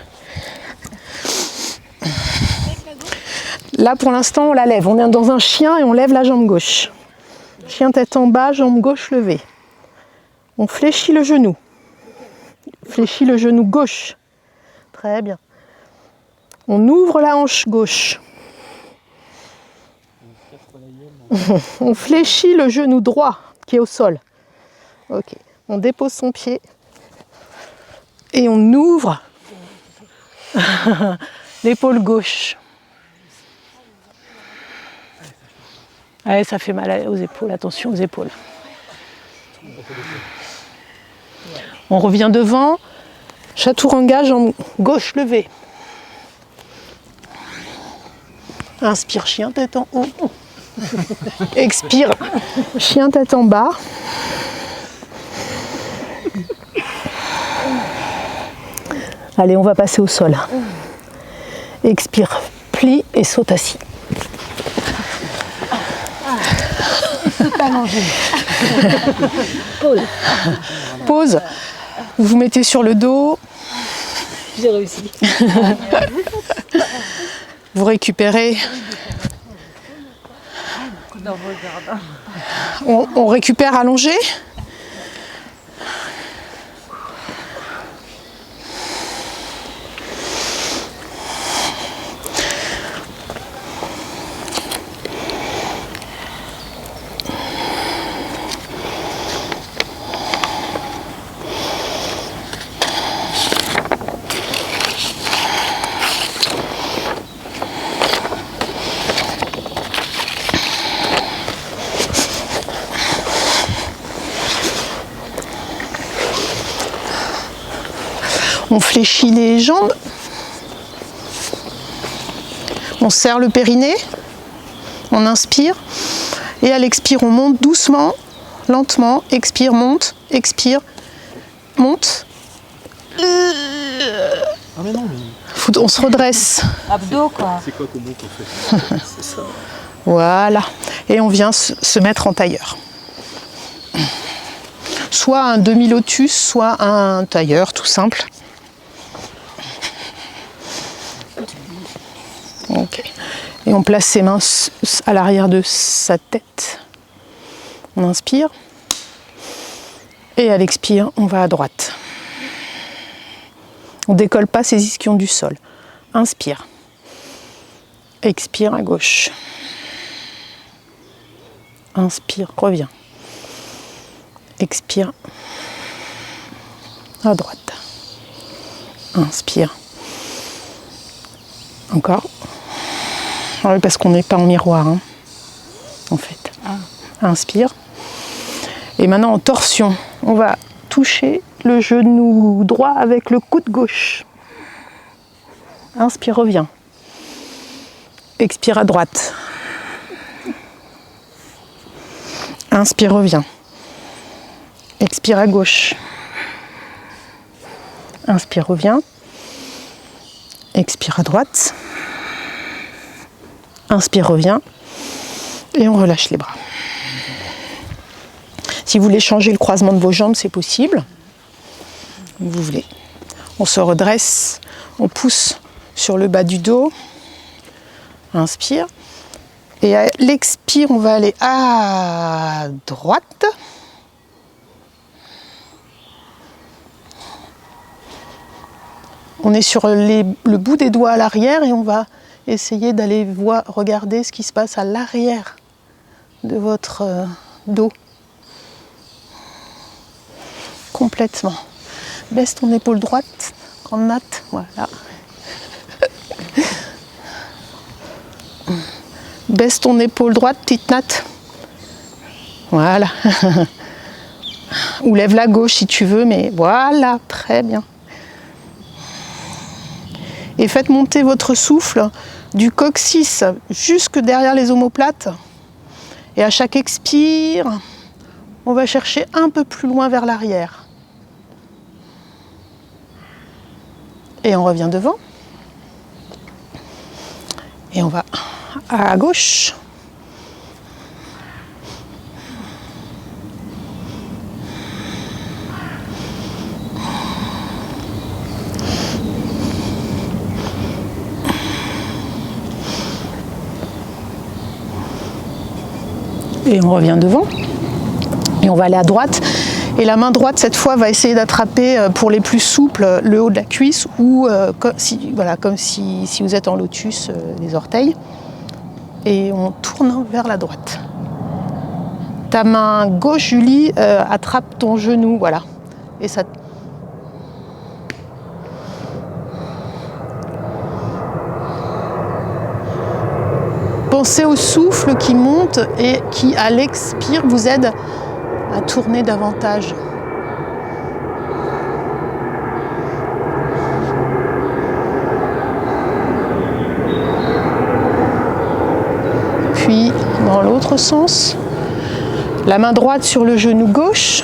Là, pour l'instant, on la lève. On est dans un chien et on lève la jambe gauche. Chien tête en bas, jambe gauche levée. On fléchit le genou. Fléchit le genou gauche. Très bien. On ouvre la hanche gauche. On fléchit le genou droit qui est au sol. Ok. On dépose son pied. Et on ouvre l'épaule gauche. Ouais, ça fait mal aux épaules. Attention aux épaules. On revient devant. Chaturanga, jambe gauche levée. Inspire, chien tête en haut. Expire, chien tête en bas. Allez, on va passer au sol. Expire, plie et saute assis. Pause. Vous vous mettez sur le dos. J'ai réussi. Vous récupérez. On récupère allongé. On fléchit les jambes. On serre le périnée. On inspire. Et à l'expire, on monte doucement, lentement. Expire, monte. Expire, monte. Ah mais non, mais... On se redresse. Abdos quoi. C'est quoi comme mot qu'on fait? C'est ça. Voilà. Et on vient se mettre en tailleur. Soit un demi-lotus, soit un tailleur tout simple. Ok. Et on place ses mains à l'arrière de sa tête. On inspire. Et à l'expire, on va à droite. On ne décolle pas ses ischions du sol. Inspire. Expire à gauche. Inspire, reviens. Expire à droite. Inspire. Encore. Ah oui, parce qu'on n'est pas en miroir, hein, en fait. Inspire. Et maintenant en torsion, on va toucher le genou droit avec le coude gauche. Inspire, reviens. Expire à droite. Inspire, reviens. Expire à gauche. Inspire, reviens. Expire à droite. Inspire, reviens. Et on relâche les bras. Si vous voulez changer le croisement de vos jambes, c'est possible. Vous voulez. On se redresse. On pousse sur le bas du dos. Inspire. Et à l'expire, on va aller à droite. On est sur le bout des doigts à l'arrière et on va essayer d'aller regarder ce qui se passe à l'arrière de votre dos. Complètement. Baisse ton épaule droite, grande natte, voilà. Baisse ton épaule droite, petite natte. Voilà. Ou lève la gauche si tu veux, mais voilà, très bien. Et faites monter votre souffle du coccyx jusque derrière les omoplates. Et à chaque expire, on va chercher un peu plus loin vers l'arrière. Et on revient devant. Et on va à gauche. Et on revient devant. Et on va aller à droite. Et la main droite, cette fois, va essayer d'attraper, pour les plus souples, le haut de la cuisse ou comme si vous êtes en lotus, les orteils. Et on tourne vers la droite. Ta main gauche, Julie, attrape ton genou, voilà. Et ça... Pensez au souffle qui monte et qui, à l'expire, vous aide à tourner davantage. Puis, dans l'autre sens, la main droite sur le genou gauche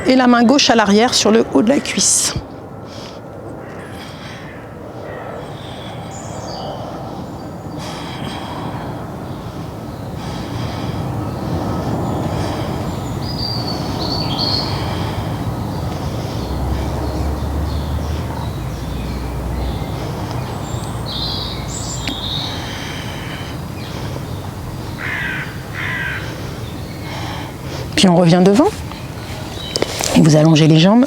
et la main gauche à l'arrière sur le haut de la cuisse. Puis on revient devant et vous allongez les jambes.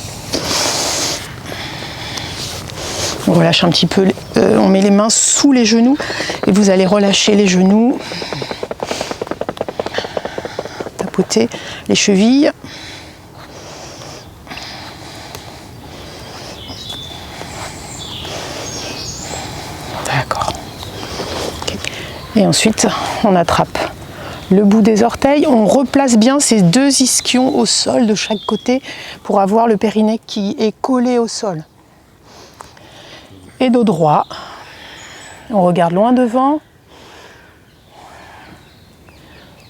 On relâche un petit peu, on met les mains sous les genoux et vous allez relâcher les genoux, tapoter les chevilles. D'accord. Okay. Et ensuite, on attrape le bout des orteils, on replace bien ces deux ischions au sol de chaque côté pour avoir le périnée qui est collé au sol. Et dos droit, on regarde loin devant,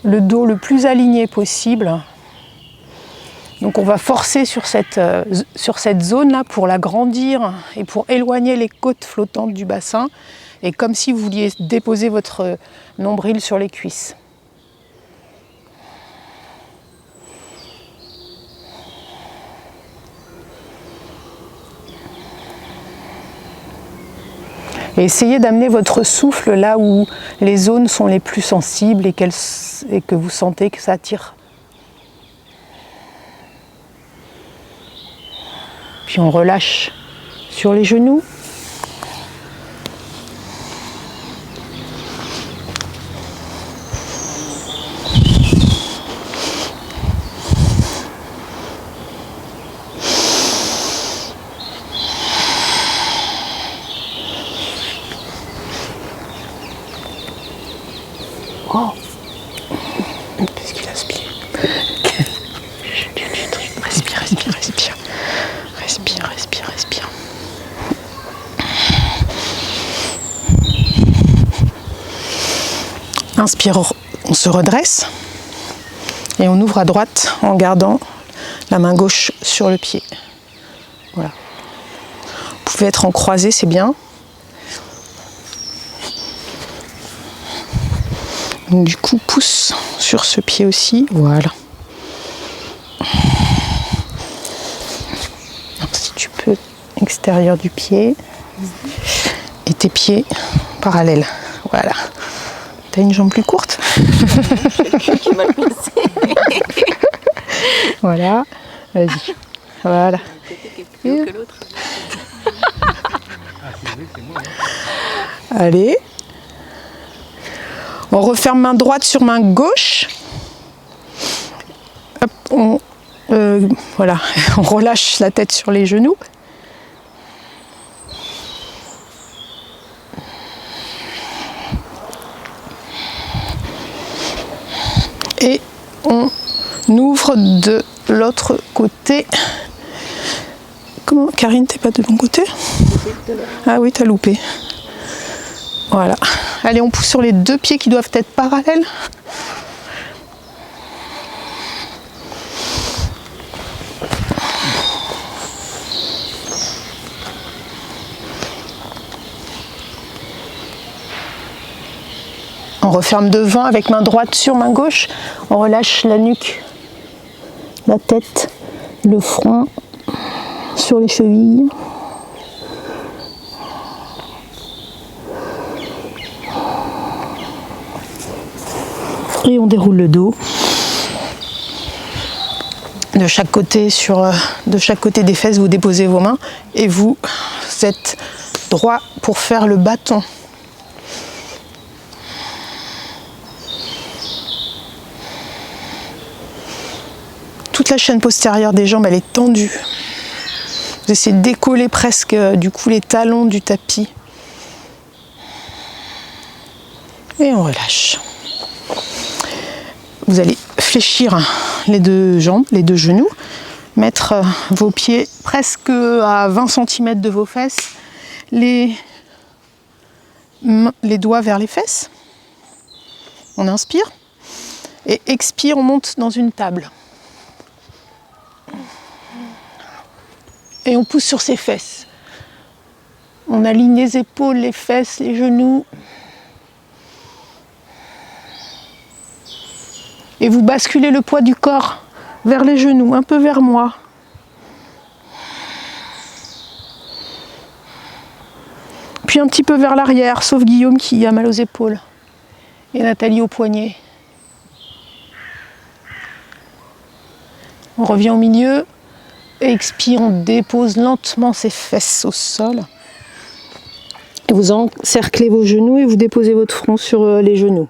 le dos le plus aligné possible. Donc on va forcer sur cette zone-là pour l'agrandir et pour éloigner les côtes flottantes du bassin, et comme si vous vouliez déposer votre nombril sur les cuisses. Et essayez d'amener votre souffle là où les zones sont les plus sensibles et que vous sentez que ça tire. Puis on relâche sur les genoux. Oh, qu'est-ce qu'il aspire? Respire, respire, respire. Respire, respire, respire. Inspire, on se redresse et on ouvre à droite en gardant la main gauche sur le pied. Voilà. Vous pouvez être en croisée, c'est bien. Donc, du coup, pousse sur ce pied aussi, voilà. Alors, si tu peux, extérieur du pied et tes pieds parallèles, voilà. T'as une jambe plus courte? Qui est mal placé. Voilà, vas-y, voilà. Plus haut que l'autre. Allez. On referme main droite sur main gauche. Hop, voilà, on relâche la tête sur les genoux. Et on ouvre de l'autre côté. Comment, Karine, t'es pas de mon côté? Ah oui, t'as loupé. Voilà. Allez, on pousse sur les deux pieds qui doivent être parallèles. On referme devant avec main droite sur main gauche. On relâche la nuque, la tête, le front sur les chevilles. Et on déroule le dos. De chaque côté, de chaque côté des fesses, vous déposez vos mains et vous êtes droit pour faire le bâton. Toute la chaîne postérieure des jambes, elle est tendue. Vous essayez de décoller presque du coup les talons du tapis. Et on relâche. Vous allez fléchir les deux jambes, les deux genoux, mettre vos pieds presque à 20 cm de vos fesses, les doigts vers les fesses. On inspire et expire, on monte dans une table. Et on pousse sur ses fesses. On aligne les épaules, les fesses, les genoux. Et vous basculez le poids du corps vers les genoux, un peu vers moi. Puis un petit peu vers l'arrière, sauf Guillaume qui a mal aux épaules. Et Nathalie au poignet. On revient au milieu. Expire, on dépose lentement ses fesses au sol. Et vous encerclez vos genoux et vous déposez votre front sur les genoux.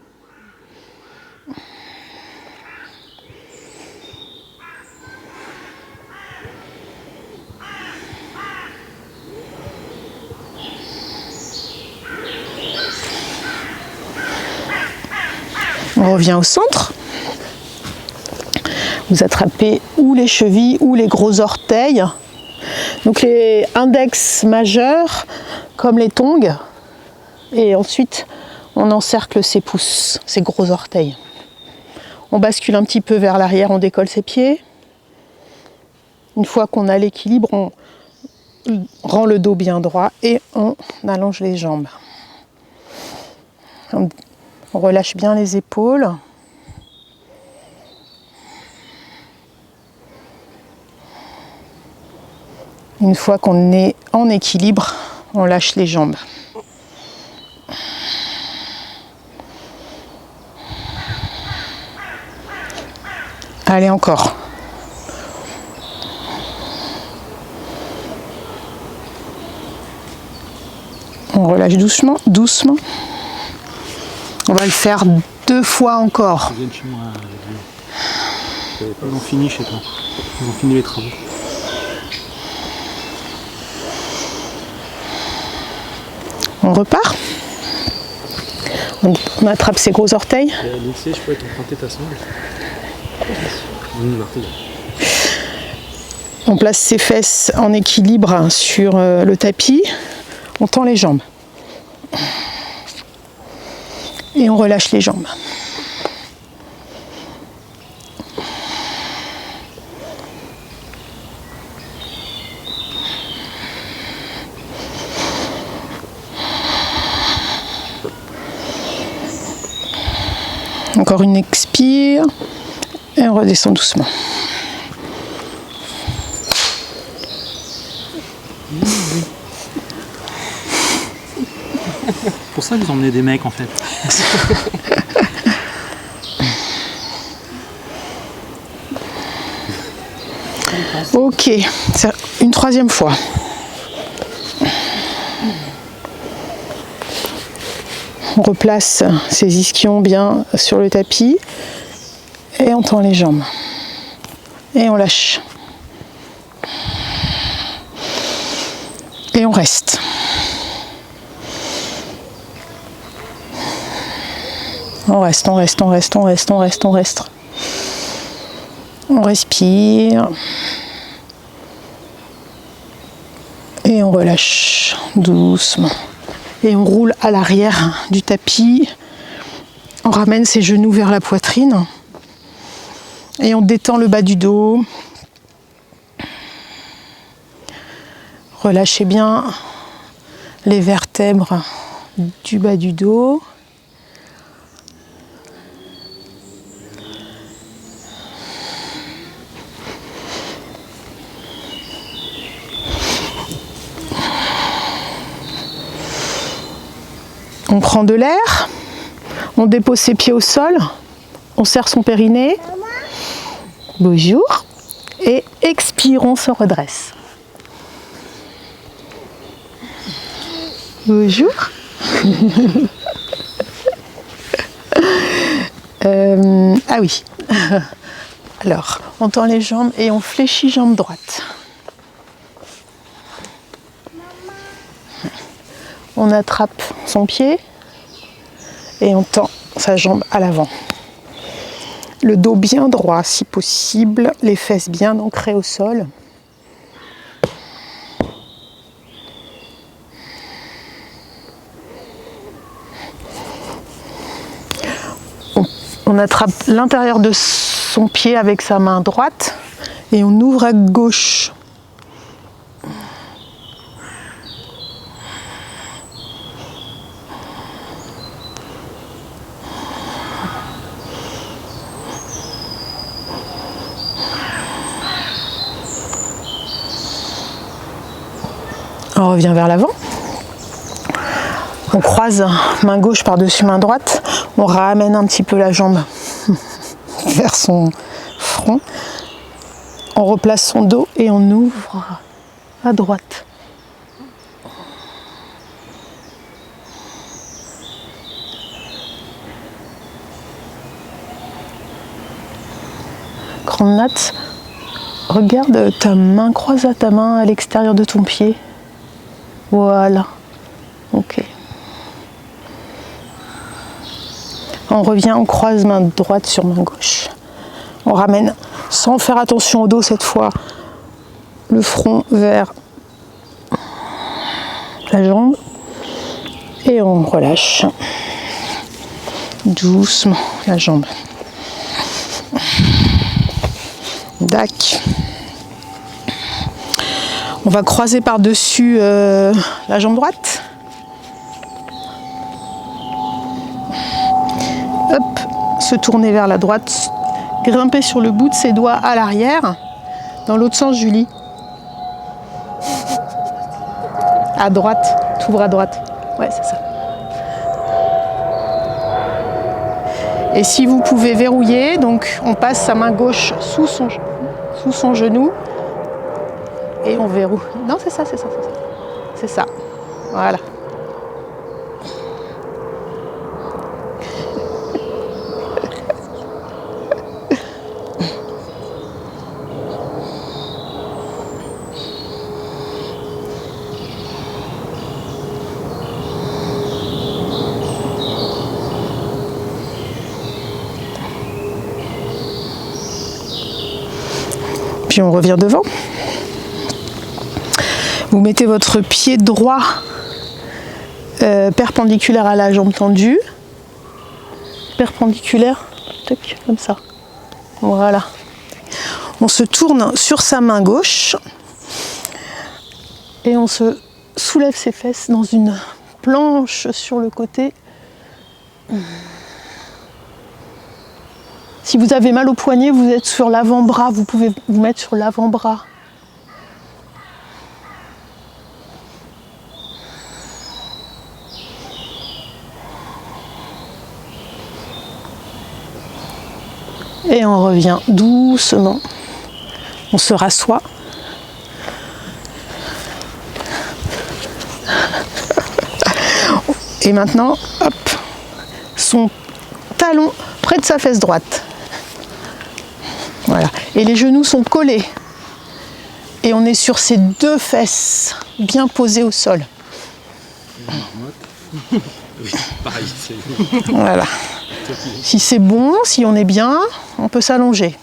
On revient au centre. Vous attrapez ou les chevilles ou les gros orteils. Donc les index majeurs comme les tongs. Et ensuite, on encercle ses pouces, ses gros orteils. On bascule un petit peu vers l'arrière, on décolle ses pieds. Une fois qu'on a l'équilibre, on rend le dos bien droit et on allonge les jambes. On relâche bien les épaules. Une fois qu'on est en équilibre, on lâche les jambes. Allez, encore. On relâche doucement, doucement. On va le faire 2 fois encore. Ils viennent chez moi. Ils ont fini chez toi. Ils ont fini les travaux. On repart. On attrape ses gros orteils. Lindsay, je pourrais t'emprunter ta sangle. On place ses fesses en équilibre sur le tapis. On tend les jambes. Et on relâche les jambes. Encore une expire. Et on redescend doucement. C'est pour ça que vous emmenez des mecs en fait. Ok, une 3e fois. On replace ses ischions bien sur le tapis et on tend les jambes. Et on lâche. Et on reste. On reste, on reste, on reste, on reste, on reste, on reste. On respire. Et on relâche doucement. Et on roule à l'arrière du tapis. On ramène ses genoux vers la poitrine. Et on détend le bas du dos. Relâchez bien les vertèbres du bas du dos. On prend de l'air, on dépose ses pieds au sol, On serre son périnée. Bonjour. Et expire, on se redresse. Bonjour. Ah oui. Alors, on tend les jambes et on fléchit jambe droite. On attrape son pied et on tend sa jambe à l'avant. Le dos bien droit si possible, les fesses bien ancrées au sol. On attrape l'intérieur de son pied avec sa main droite et on ouvre à gauche. On revient vers l'avant. On croise main gauche par-dessus main droite. On ramène un petit peu la jambe vers son front. On replace son dos et on ouvre à droite. Grande natte, regarde ta main, croise ta main à l'extérieur de ton pied. Voilà. Ok. On revient, on croise main droite sur main gauche. On ramène, sans faire attention au dos cette fois, le front vers la jambe. Et on relâche doucement la jambe. Dac. On va croiser par-dessus la jambe droite. Hop, se tourner vers la droite. Grimper sur le bout de ses doigts à l'arrière. Dans l'autre sens, Julie. À droite, t'ouvres à droite. Ouais, c'est ça. Et si vous pouvez verrouiller, donc on passe sa main gauche sous son genou. Et on verrouille. Non, c'est ça, c'est ça, c'est ça. C'est ça. Voilà. Puis on revient devant. Vous mettez votre pied droit perpendiculaire à la jambe tendue. Perpendiculaire, tac, comme ça. Voilà. On se tourne sur sa main gauche et on se soulève ses fesses dans une planche sur le côté. Si vous avez mal au poignet, vous êtes sur l'avant-bras, vous pouvez vous mettre sur l'avant-bras. Et on revient doucement. On se rassoit. Et maintenant, hop, son talon près de sa fesse droite. Voilà. Et les genoux sont collés. Et on est sur ses deux fesses, bien posées au sol. Oui, pareil. Voilà. Si c'est bon, si on est bien, on peut s'allonger.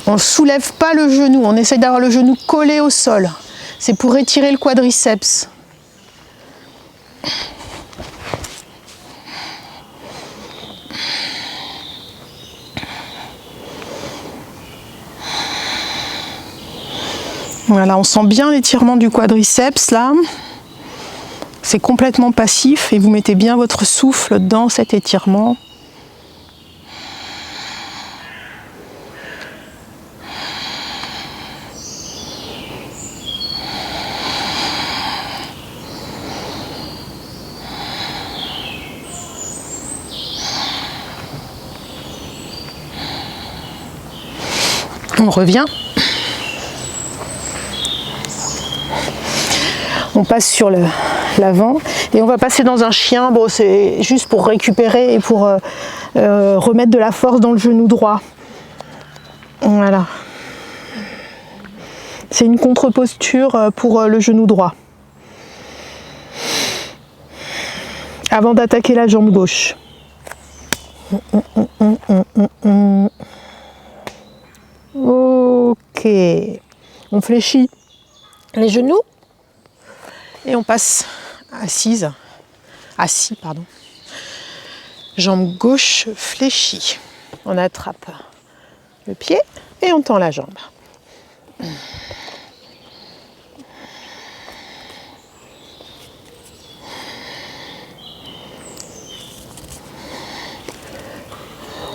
On ne soulève pas le genou, on essaie d'avoir le genou collé au sol. C'est pour étirer le quadriceps. Voilà, on sent bien l'étirement du quadriceps là. C'est complètement passif et vous mettez bien votre souffle dans cet étirement. On revient. On passe sur l'avant et on va passer dans un chien. Bon, c'est juste pour récupérer et pour remettre de la force dans le genou droit. Voilà. C'est une contre-posture pour le genou droit. Avant d'attaquer la jambe gauche. Ok. On fléchit les genoux. Et on passe assis, pardon. Jambe gauche fléchie. On attrape le pied et on tend la jambe.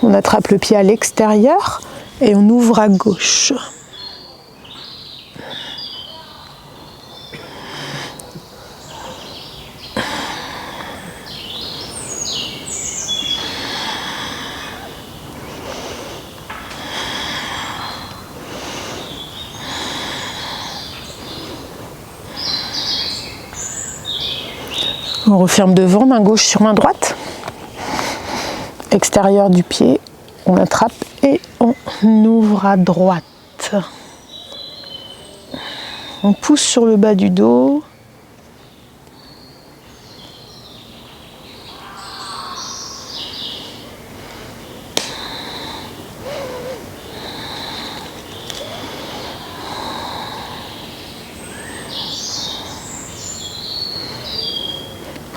On attrape le pied à l'extérieur et on ouvre à gauche. On referme devant, main gauche sur main droite. Extérieur du pied, on attrape et on ouvre à droite. On pousse sur le bas du dos.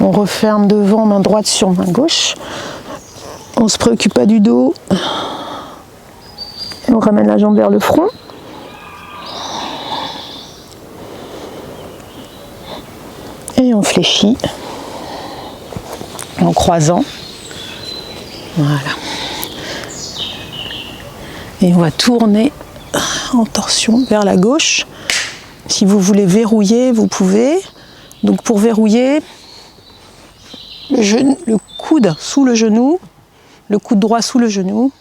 On referme devant, main droite sur main gauche. On ne se préoccupe pas du dos. Et on ramène la jambe vers le front. Et on fléchit en croisant. Voilà. Et on va tourner en torsion vers la gauche. Si vous voulez verrouiller, vous pouvez. Donc pour verrouiller, le coude sous le genou, le coude droit sous le genou.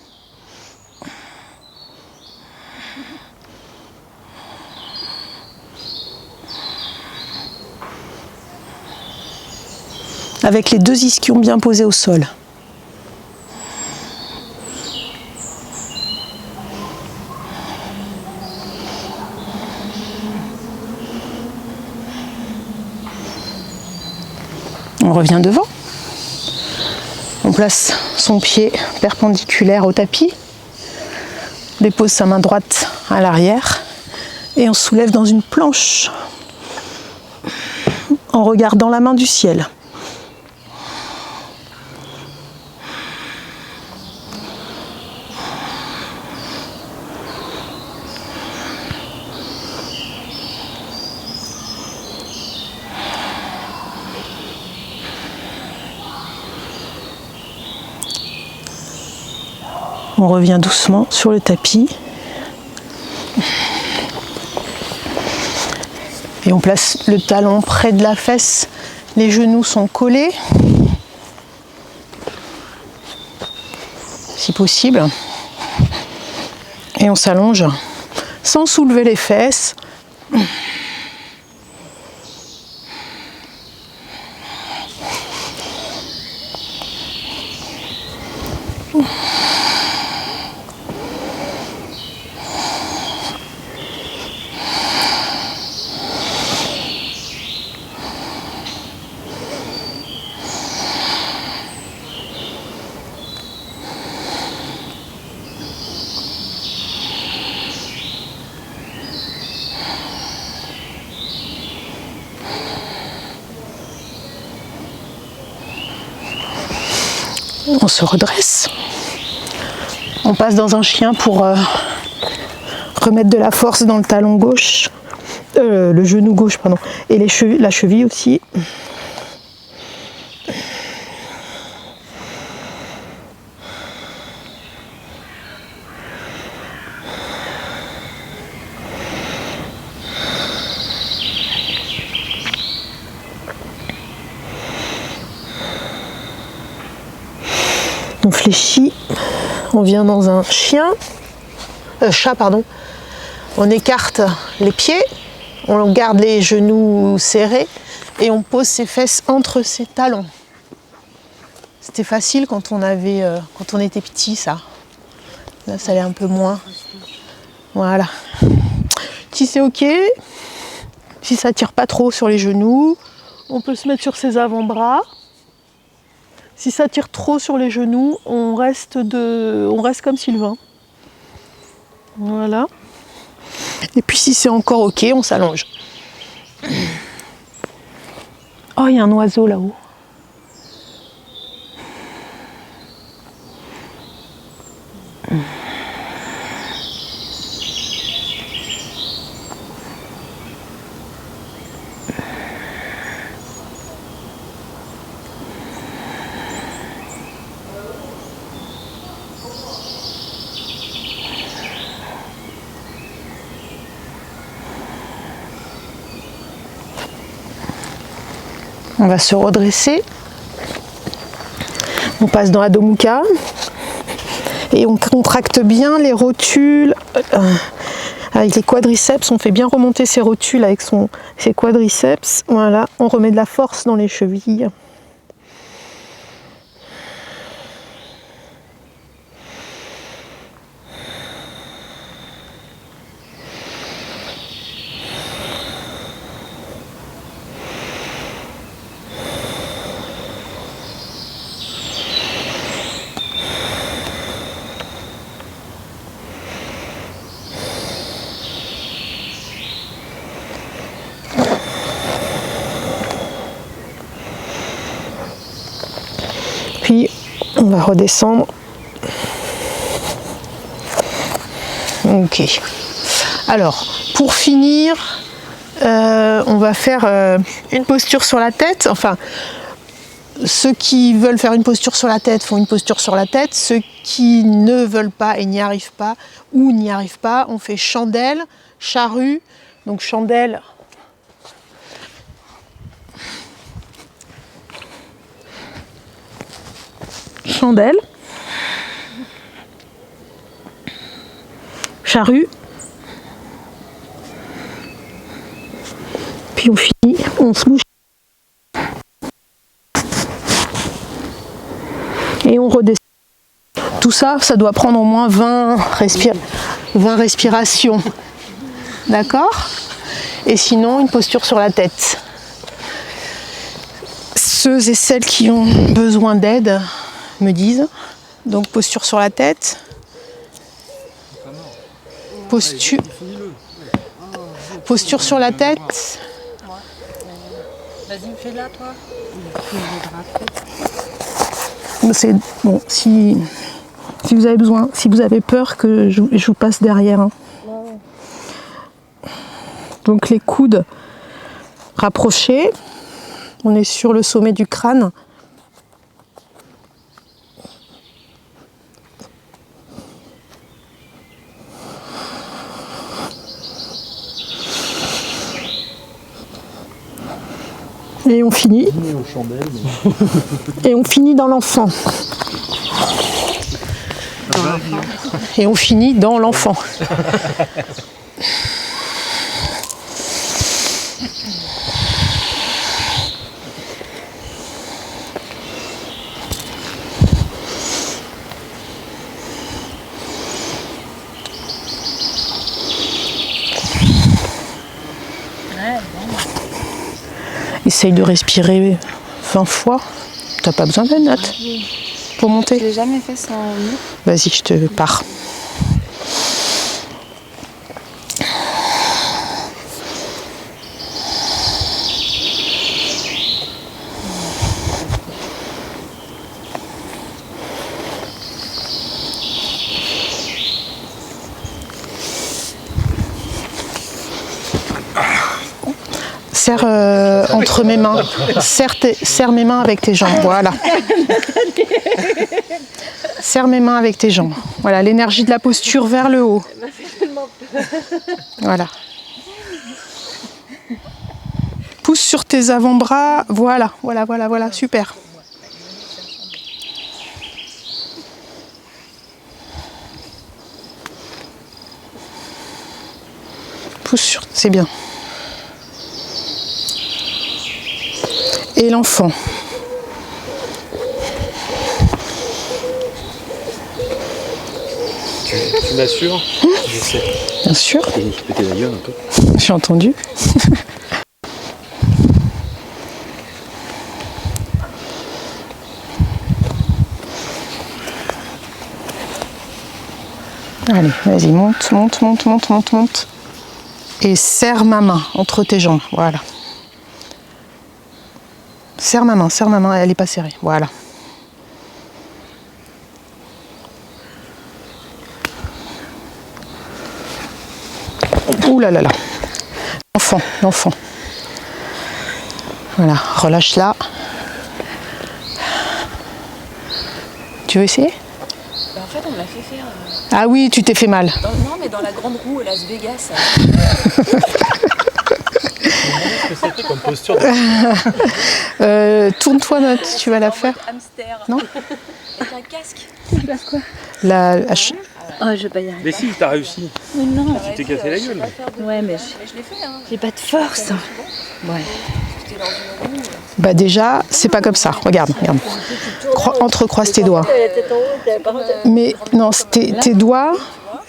Avec les deux ischions bien posés au sol. On revient devant. On place son pied perpendiculaire au tapis, dépose sa main droite à l'arrière et on se soulève dans une planche en regardant la main du ciel. On revient doucement sur le tapis. Et on place le talon près de la fesse. Les genoux sont collés. Si possible. Et on s'allonge sans soulever les fesses. On se redresse. On passe dans un chien pour remettre de la force dans le talon gauche, le genou gauche, pardon, et la cheville aussi. On fléchit, on vient dans un chien, chat, pardon. On écarte les pieds, on garde les genoux serrés et on pose ses fesses entre ses talons. C'était facile quand on était petit, ça. Là, ça l'est un peu moins. Voilà. Si c'est ok, si ça tire pas trop sur les genoux, on peut se mettre sur ses avant-bras. Si ça tire trop sur les genoux, on reste comme Sylvain. Voilà. Et puis si c'est encore ok, on s'allonge. Oh, il y a un oiseau là-haut. On va se redresser. On passe dans Adho Mukha. Et on contracte bien les rotules avec les quadriceps. On fait bien remonter ses rotules avec ses quadriceps. Voilà, on remet de la force dans les chevilles. Puis on va redescendre. Ok. Alors, pour finir, on va faire une posture sur la tête. Enfin, ceux qui veulent faire une posture sur la tête font une posture sur la tête. Ceux qui ne veulent pas et n'y arrivent pas ou n'y arrivent pas, on fait chandelle, charrue. Donc chandelle. Chandelle, charrue, puis on finit, on se mouche et on redescend. Tout ça, ça doit prendre au moins 20 respirations, d'accord? Et sinon, une posture sur la tête. Ceux et celles qui ont besoin d'aide me disent. Donc posture sur la tête. Posture sur la tête. Vas-y, fais-la toi. C'est bon, si vous avez besoin, si vous avez peur que je vous passe derrière. Hein. Donc les coudes rapprochés. On est sur le sommet du crâne. Et on finit. Et on finit dans l'enfant. Et on finit dans l'enfant. Essaye de respirer 20 fois. T'as pas besoin d'aide, Nat, pour monter. Je l'ai jamais fait sans lui. Vas-y, je te pars. Serre entre mes mains. Serre mes mains avec tes jambes. Voilà. Serre mes mains avec tes jambes. Voilà, l'énergie de la posture vers le haut. Voilà. Pousse sur tes avant-bras. Voilà, voilà, voilà, voilà. Super. pousse sur... C'est bien. Et l'enfant. Tu m'assures? Je sais. Bien sûr. Et péter la gueule un peu. J'ai entendu. Allez, vas-y, monte, monte, monte, monte, monte, monte. Et serre ma main entre tes jambes. Voilà. Serre ma main, elle n'est pas serrée. Voilà. Ouh là là là. L'enfant, l'enfant. Voilà, relâche là. Tu veux essayer? En fait, on me l'a fait faire. Ah oui, tu t'es fait mal. Non, mais dans la grande roue à Las Vegas. Qu'est-ce que c'était comme posture Tourne-toi, tu vas la faire. Hamster. Non. Avec un casque. Oh, je vais pas y arriver. Mais si, t'as réussi. Mais non. Tu t'es cassé la gueule. Ouais, mais Mais je l'ai fait, hein. j'ai pas de force. Ouais. J'étais dans une roue. Bah déjà, c'est pas comme ça. Regarde, regarde. Entrecroise tes doigts. Mais non, tes doigts,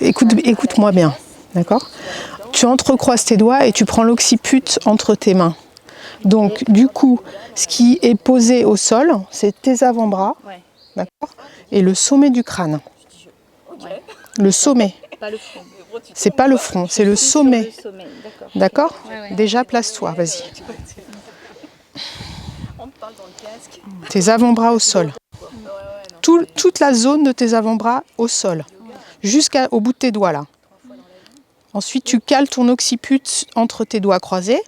écoute-moi bien, d'accord? Tu entrecroises tes doigts et tu prends l'occiput entre tes mains. Donc du coup, ce qui est posé au sol, c'est tes avant-bras, Ouais. d'accord? Et le sommet du crâne. Le sommet. Pas le front. C'est pas le front, c'est le sommet. Le sommet, d'accord. D'accord? Ouais, ouais. Déjà, place-toi, vas-y. On te parle dans le casque. Tes avant-bras au sol. Toute la zone de tes avant-bras au sol. Jusqu'au bout de tes doigts là. Ensuite, tu cales ton occiput entre tes doigts croisés.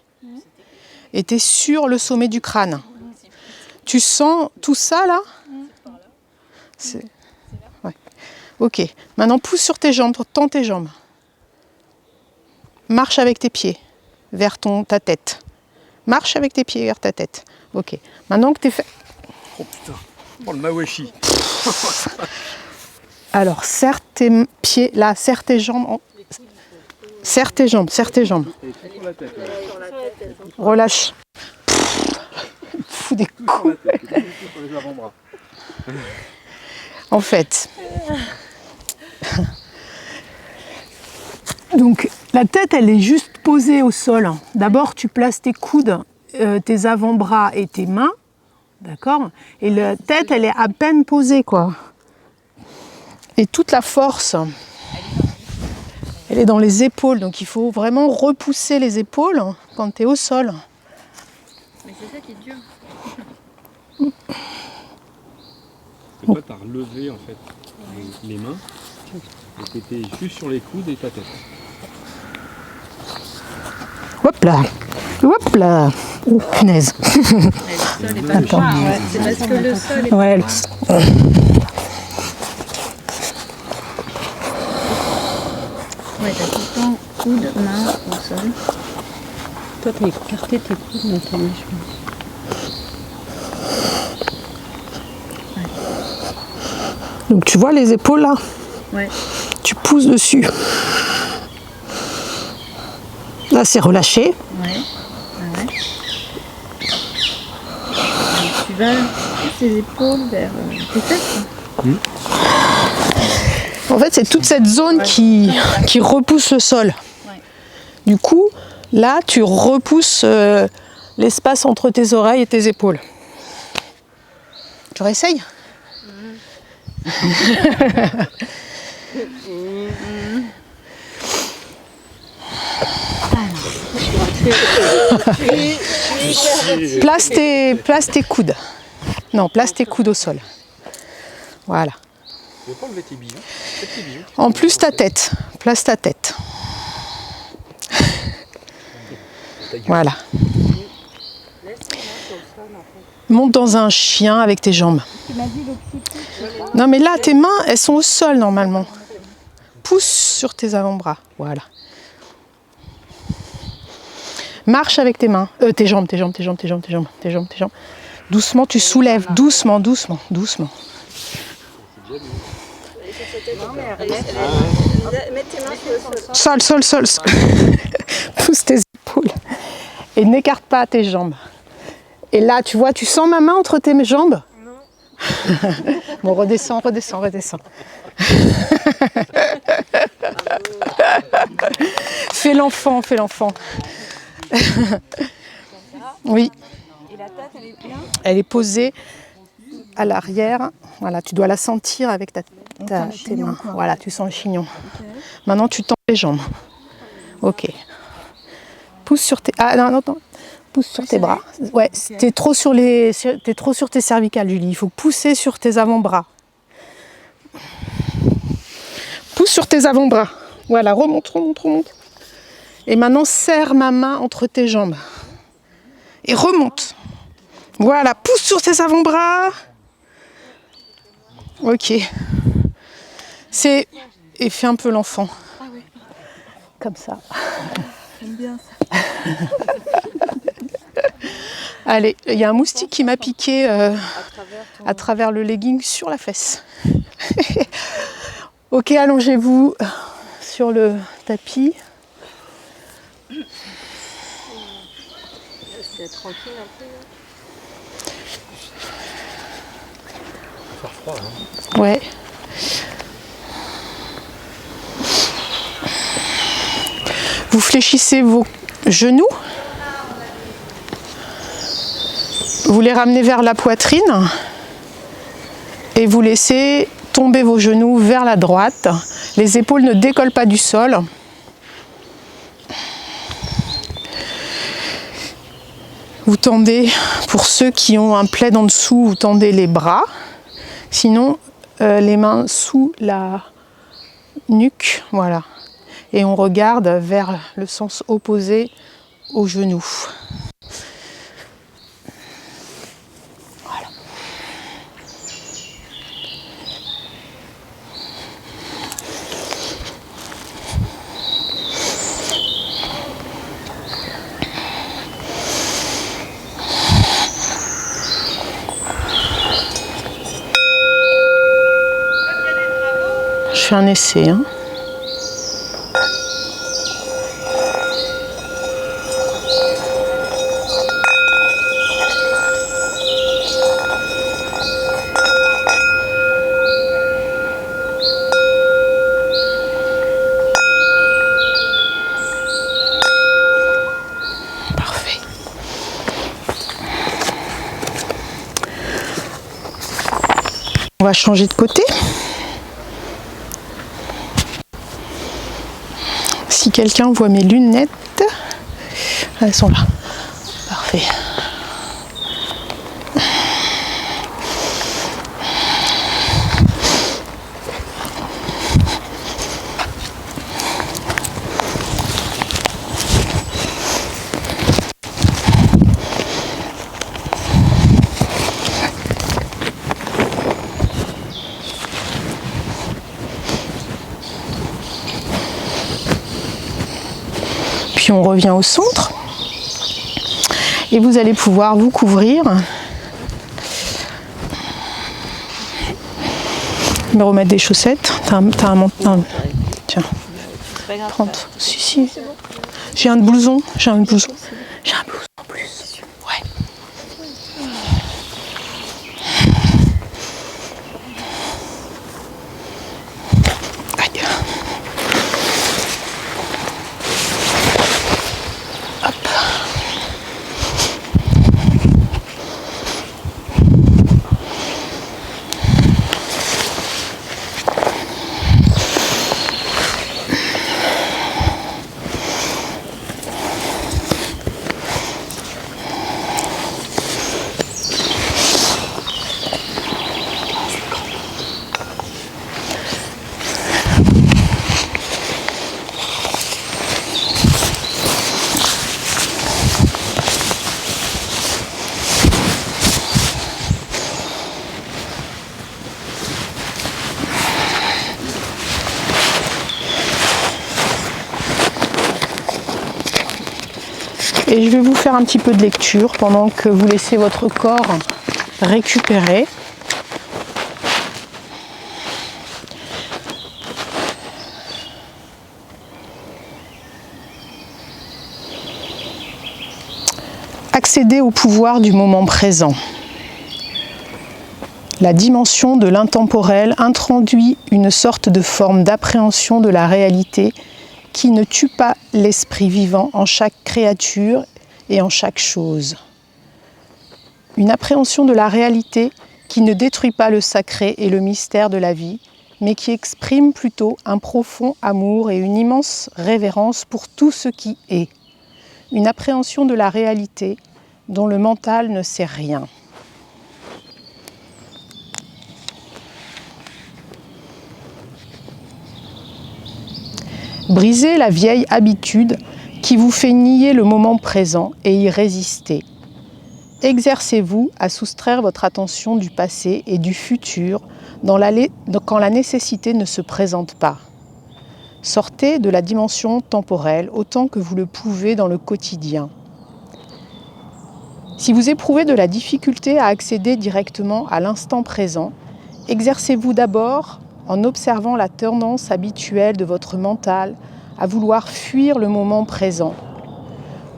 Et tu es sur le sommet du crâne. Tu sens tout ça là? Ouais. Ok. Maintenant, pousse sur tes jambes, tends tes jambes. Marche avec tes pieds vers ta tête. Marche avec tes pieds vers ta tête. Ok. Maintenant que tu es fait... Oh putain. Oh le mawashi. Alors, serre tes pieds là, serre tes jambes. Serre tes jambes, serre tes jambes. Relâche. Fous des coups. En fait. Donc, la tête, elle est juste posée au sol. D'abord, tu places tes coudes, tes avant-bras et tes mains. D'accord? Et la tête, elle est à peine posée, quoi. Et toute la force, elle est dans les épaules. Donc, il faut vraiment repousser les épaules quand tu es au sol. Mais c'est ça qui est dur. Et toi, t'as relevé en fait les mains. Et t'étais juste sur les coudes et ta tête. Hop là. Hop là. Oh, punaise. Attends. C'est parce que le sol est... Ouais, Ouais, t'as tout le temps coude, main au sol. Toi, t'as écarté tes coudes, Nathalie, je pense. Donc tu vois les épaules là? Ouais. Tu pousses dessus. Là c'est relâché. Ouais. Ah ouais. Et tu vas pousser tes épaules vers tes fesses. En fait c'est toute cette zone qui repousse le sol. Ouais. Du coup là tu repousses l'espace entre tes oreilles et tes épaules. Tu réessayes? Place tes coudes. Non, place tes coudes au sol. Voilà. Tu veux pas enlever tes bijoux? Tes bijoux. En plus ta tête. Place ta tête. Voilà. Monte dans un chien avec tes jambes. Non mais là, tes mains, elles sont au sol normalement. Pousse sur tes avant-bras. Voilà. Marche avec tes mains. Tes jambes. Doucement, tu soulèves. Doucement. Non, mais mets tes mains Sol. Pousse tes épaules. Et n'écarte pas tes jambes. Et là, tu vois, tu sens ma main entre tes jambes? Non. Bon, redescends. Fais l'enfant. Oui. Et la tête, elle est bien. Elle est posée à l'arrière. Voilà, tu dois la sentir avec tes mains. Voilà, tu sens le chignon. Okay. Maintenant, tu tends les jambes. Ok. Pousse sur tes... Ah non. Pousse sur tes bras. Ouais, okay. T'es trop sur tes cervicales, Julie. Il faut pousser sur tes avant-bras. Pousse sur tes avant-bras. Voilà, remonte. Et maintenant, serre ma main entre tes jambes. Et remonte. Voilà, pousse sur tes avant-bras. Ok. Et fais un peu l'enfant. Ah oui. Comme ça. J'aime bien ça. Allez, il y a un moustique qui m'a piqué à travers le legging sur la fesse. Ok, allongez-vous sur le tapis. C'est tranquille un peu. Ça va faire froid, hein. Ouais. Vous fléchissez vos genoux. Vous les ramenez vers la poitrine et vous laissez tomber vos genoux vers la droite. Les épaules ne décollent pas du sol. Vous tendez, pour ceux qui ont un plaid en dessous, vous tendez les bras. Sinon, les mains sous la nuque, voilà. Et on regarde vers le sens opposé aux genoux. Voilà. Je fais un essai, hein. On va changer de côté. Si quelqu'un voit mes lunettes, elles sont là. Parfait. Puis on revient au centre et vous allez pouvoir vous couvrir. Me remettre des chaussettes. T'as un manteau. Tiens. Prends. Si. J'ai un blouson. J'ai un blouson en plus. Ouais. Et je vais vous faire un petit peu de lecture pendant que vous laissez votre corps récupérer. Accéder au pouvoir du moment présent. La dimension de l'intemporel introduit une sorte de forme d'appréhension de la réalité qui ne tue pas l'esprit vivant en chaque créature et en chaque chose. Une appréhension de la réalité qui ne détruit pas le sacré et le mystère de la vie, mais qui exprime plutôt un profond amour et une immense révérence pour tout ce qui est. Une appréhension de la réalité dont le mental ne sait rien. Brisez la vieille habitude qui vous fait nier le moment présent et y résister. Exercez-vous à soustraire votre attention du passé et du futur quand la nécessité ne se présente pas. Sortez de la dimension temporelle autant que vous le pouvez dans le quotidien. Si vous éprouvez de la difficulté à accéder directement à l'instant présent, exercez-vous d'abord en observant la tendance habituelle de votre mental à vouloir fuir le moment présent.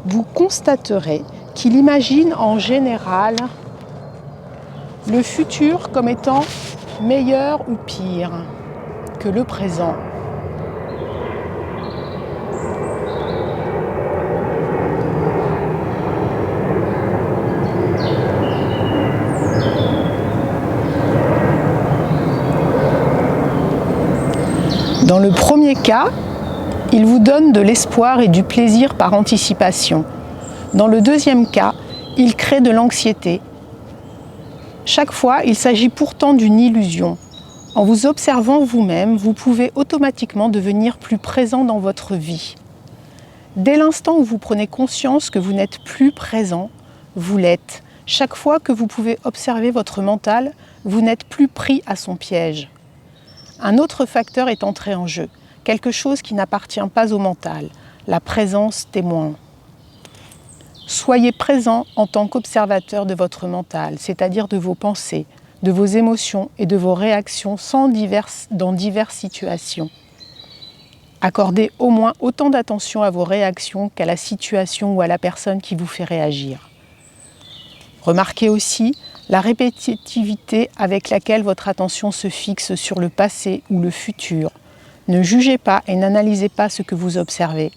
Vous constaterez qu'il imagine en général le futur comme étant meilleur ou pire que le présent. Dans le premier cas, il vous donne de l'espoir et du plaisir par anticipation. Dans le deuxième cas, il crée de l'anxiété. Chaque fois, il s'agit pourtant d'une illusion. En vous observant vous-même, vous pouvez automatiquement devenir plus présent dans votre vie. Dès l'instant où vous prenez conscience que vous n'êtes plus présent, vous l'êtes. Chaque fois que vous pouvez observer votre mental, vous n'êtes plus pris à son piège. Un autre facteur est entré en jeu, quelque chose qui n'appartient pas au mental, la présence témoin. Soyez présent en tant qu'observateur de votre mental, c'est-à-dire de vos pensées, de vos émotions et de vos réactions dans diverses situations. Accordez au moins autant d'attention à vos réactions qu'à la situation ou à la personne qui vous fait réagir. Remarquez aussi la répétitivité avec laquelle votre attention se fixe sur le passé ou le futur. Ne jugez pas et n'analysez pas ce que vous observez.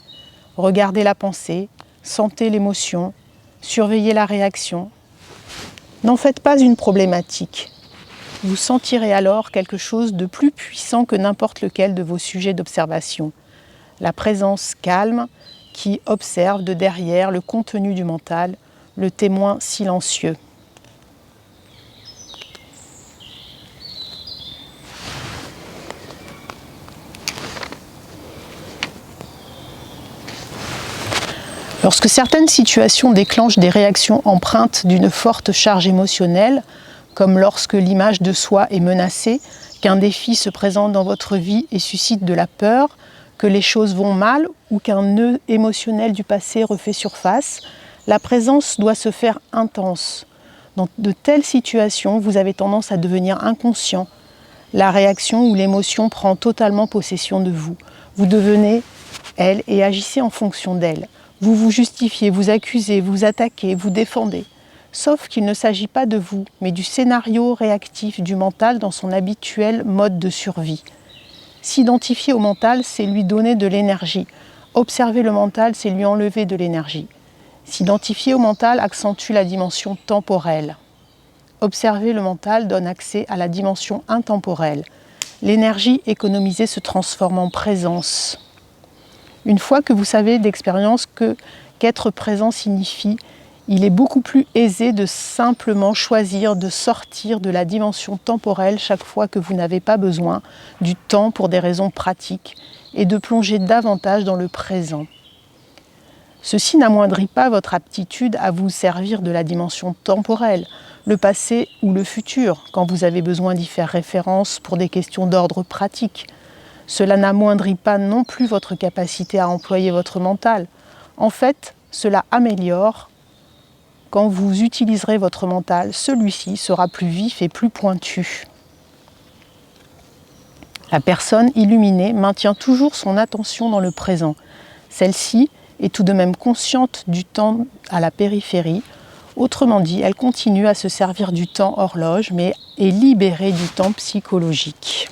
Regardez la pensée, sentez l'émotion, surveillez la réaction. N'en faites pas une problématique. Vous sentirez alors quelque chose de plus puissant que n'importe lequel de vos sujets d'observation. La présence calme qui observe de derrière le contenu du mental, le témoin silencieux. Lorsque certaines situations déclenchent des réactions empreintes d'une forte charge émotionnelle, comme lorsque l'image de soi est menacée, qu'un défi se présente dans votre vie et suscite de la peur, que les choses vont mal ou qu'un nœud émotionnel du passé refait surface, la présence doit se faire intense. Dans de telles situations, vous avez tendance à devenir inconscient. La réaction ou l'émotion prend totalement possession de vous. Vous devenez elle et agissez en fonction d'elle. Vous vous justifiez, vous accusez, vous attaquez, vous défendez. Sauf qu'il ne s'agit pas de vous, mais du scénario réactif du mental dans son habituel mode de survie. S'identifier au mental, c'est lui donner de l'énergie. Observer le mental, c'est lui enlever de l'énergie. S'identifier au mental accentue la dimension temporelle. Observer le mental donne accès à la dimension intemporelle. L'énergie économisée se transforme en présence. Une fois que vous savez d'expérience qu'être présent signifie, il est beaucoup plus aisé de simplement choisir de sortir de la dimension temporelle chaque fois que vous n'avez pas besoin du temps pour des raisons pratiques et de plonger davantage dans le présent. Ceci n'amoindrit pas votre aptitude à vous servir de la dimension temporelle, le passé ou le futur, quand vous avez besoin d'y faire référence pour des questions d'ordre pratique. Cela n'amoindrit pas non plus votre capacité à employer votre mental. En fait, cela améliore. Quand vous utiliserez votre mental, celui-ci sera plus vif et plus pointu. La personne illuminée maintient toujours son attention dans le présent. Celle-ci est tout de même consciente du temps à la périphérie. Autrement dit, elle continue à se servir du temps horloge, mais est libérée du temps psychologique.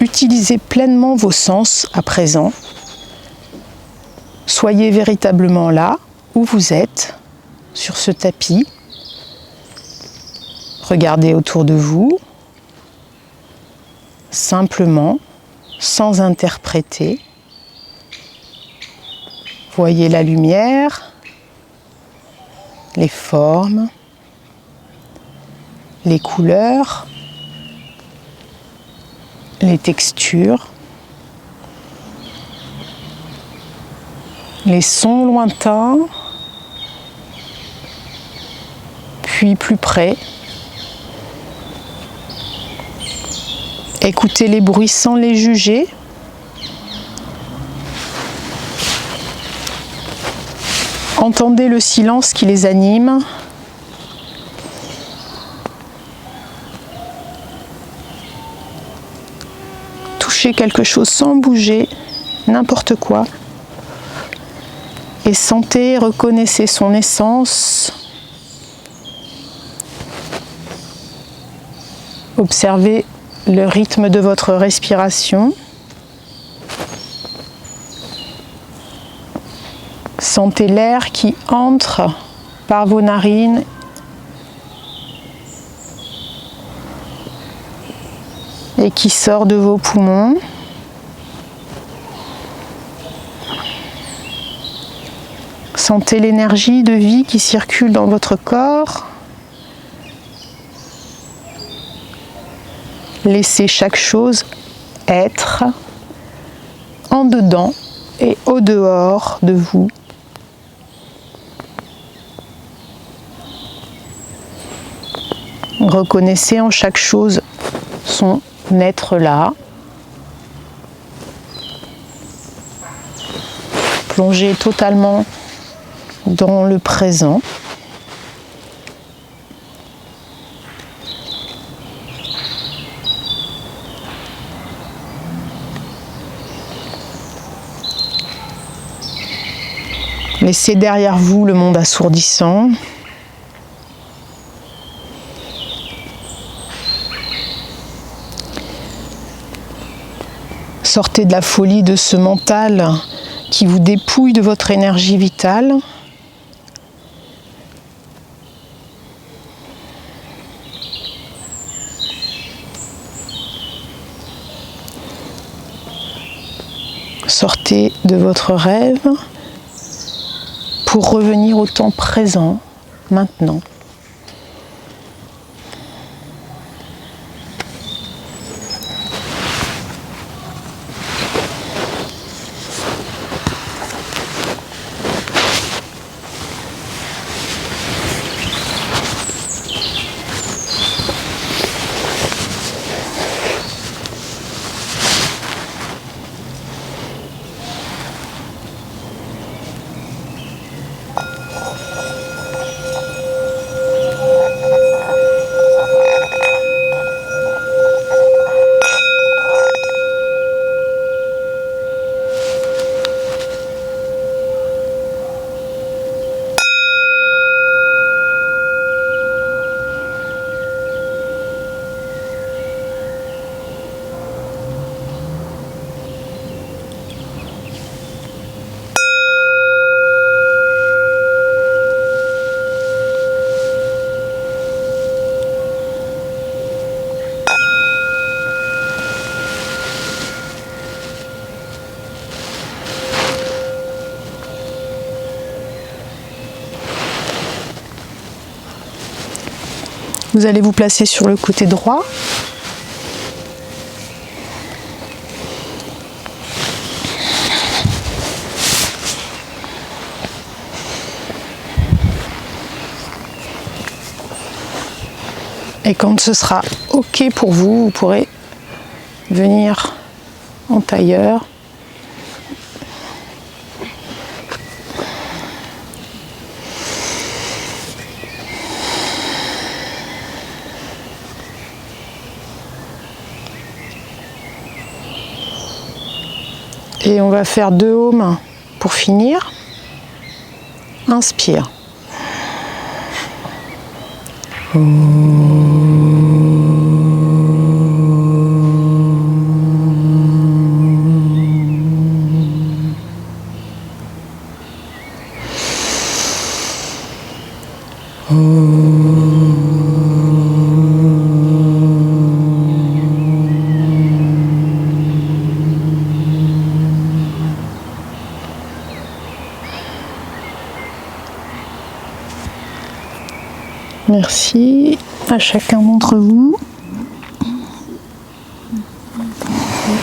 Utilisez pleinement vos sens à présent. Soyez véritablement là où vous êtes, sur ce tapis. Regardez autour de vous, simplement, sans interpréter. Voyez la lumière, les formes, les couleurs, les textures, les sons lointains, puis plus près. Écoutez les bruits sans les juger. Entendez le silence qui les anime. Touchez quelque chose sans bouger, n'importe quoi. Et sentez, reconnaissez son essence. Observez le rythme de votre respiration. Sentez l'air qui entre par vos narines et qui sort de vos poumons. Sentez l'énergie de vie qui circule dans votre corps. Laissez chaque chose être en dedans et au dehors de vous. Reconnaissez en chaque chose son être là. Plongez totalement dans le présent. Laissez derrière vous le monde assourdissant. Sortez de la folie de ce mental qui vous dépouille de votre énergie vitale. Sortez de votre rêve pour revenir au temps présent, maintenant. Vous allez vous placer sur le côté droit. Et quand ce sera OK pour vous, vous pourrez venir en tailleur. Et on va faire 2 aumes pour finir. Inspire. Merci à chacun d'entre vous.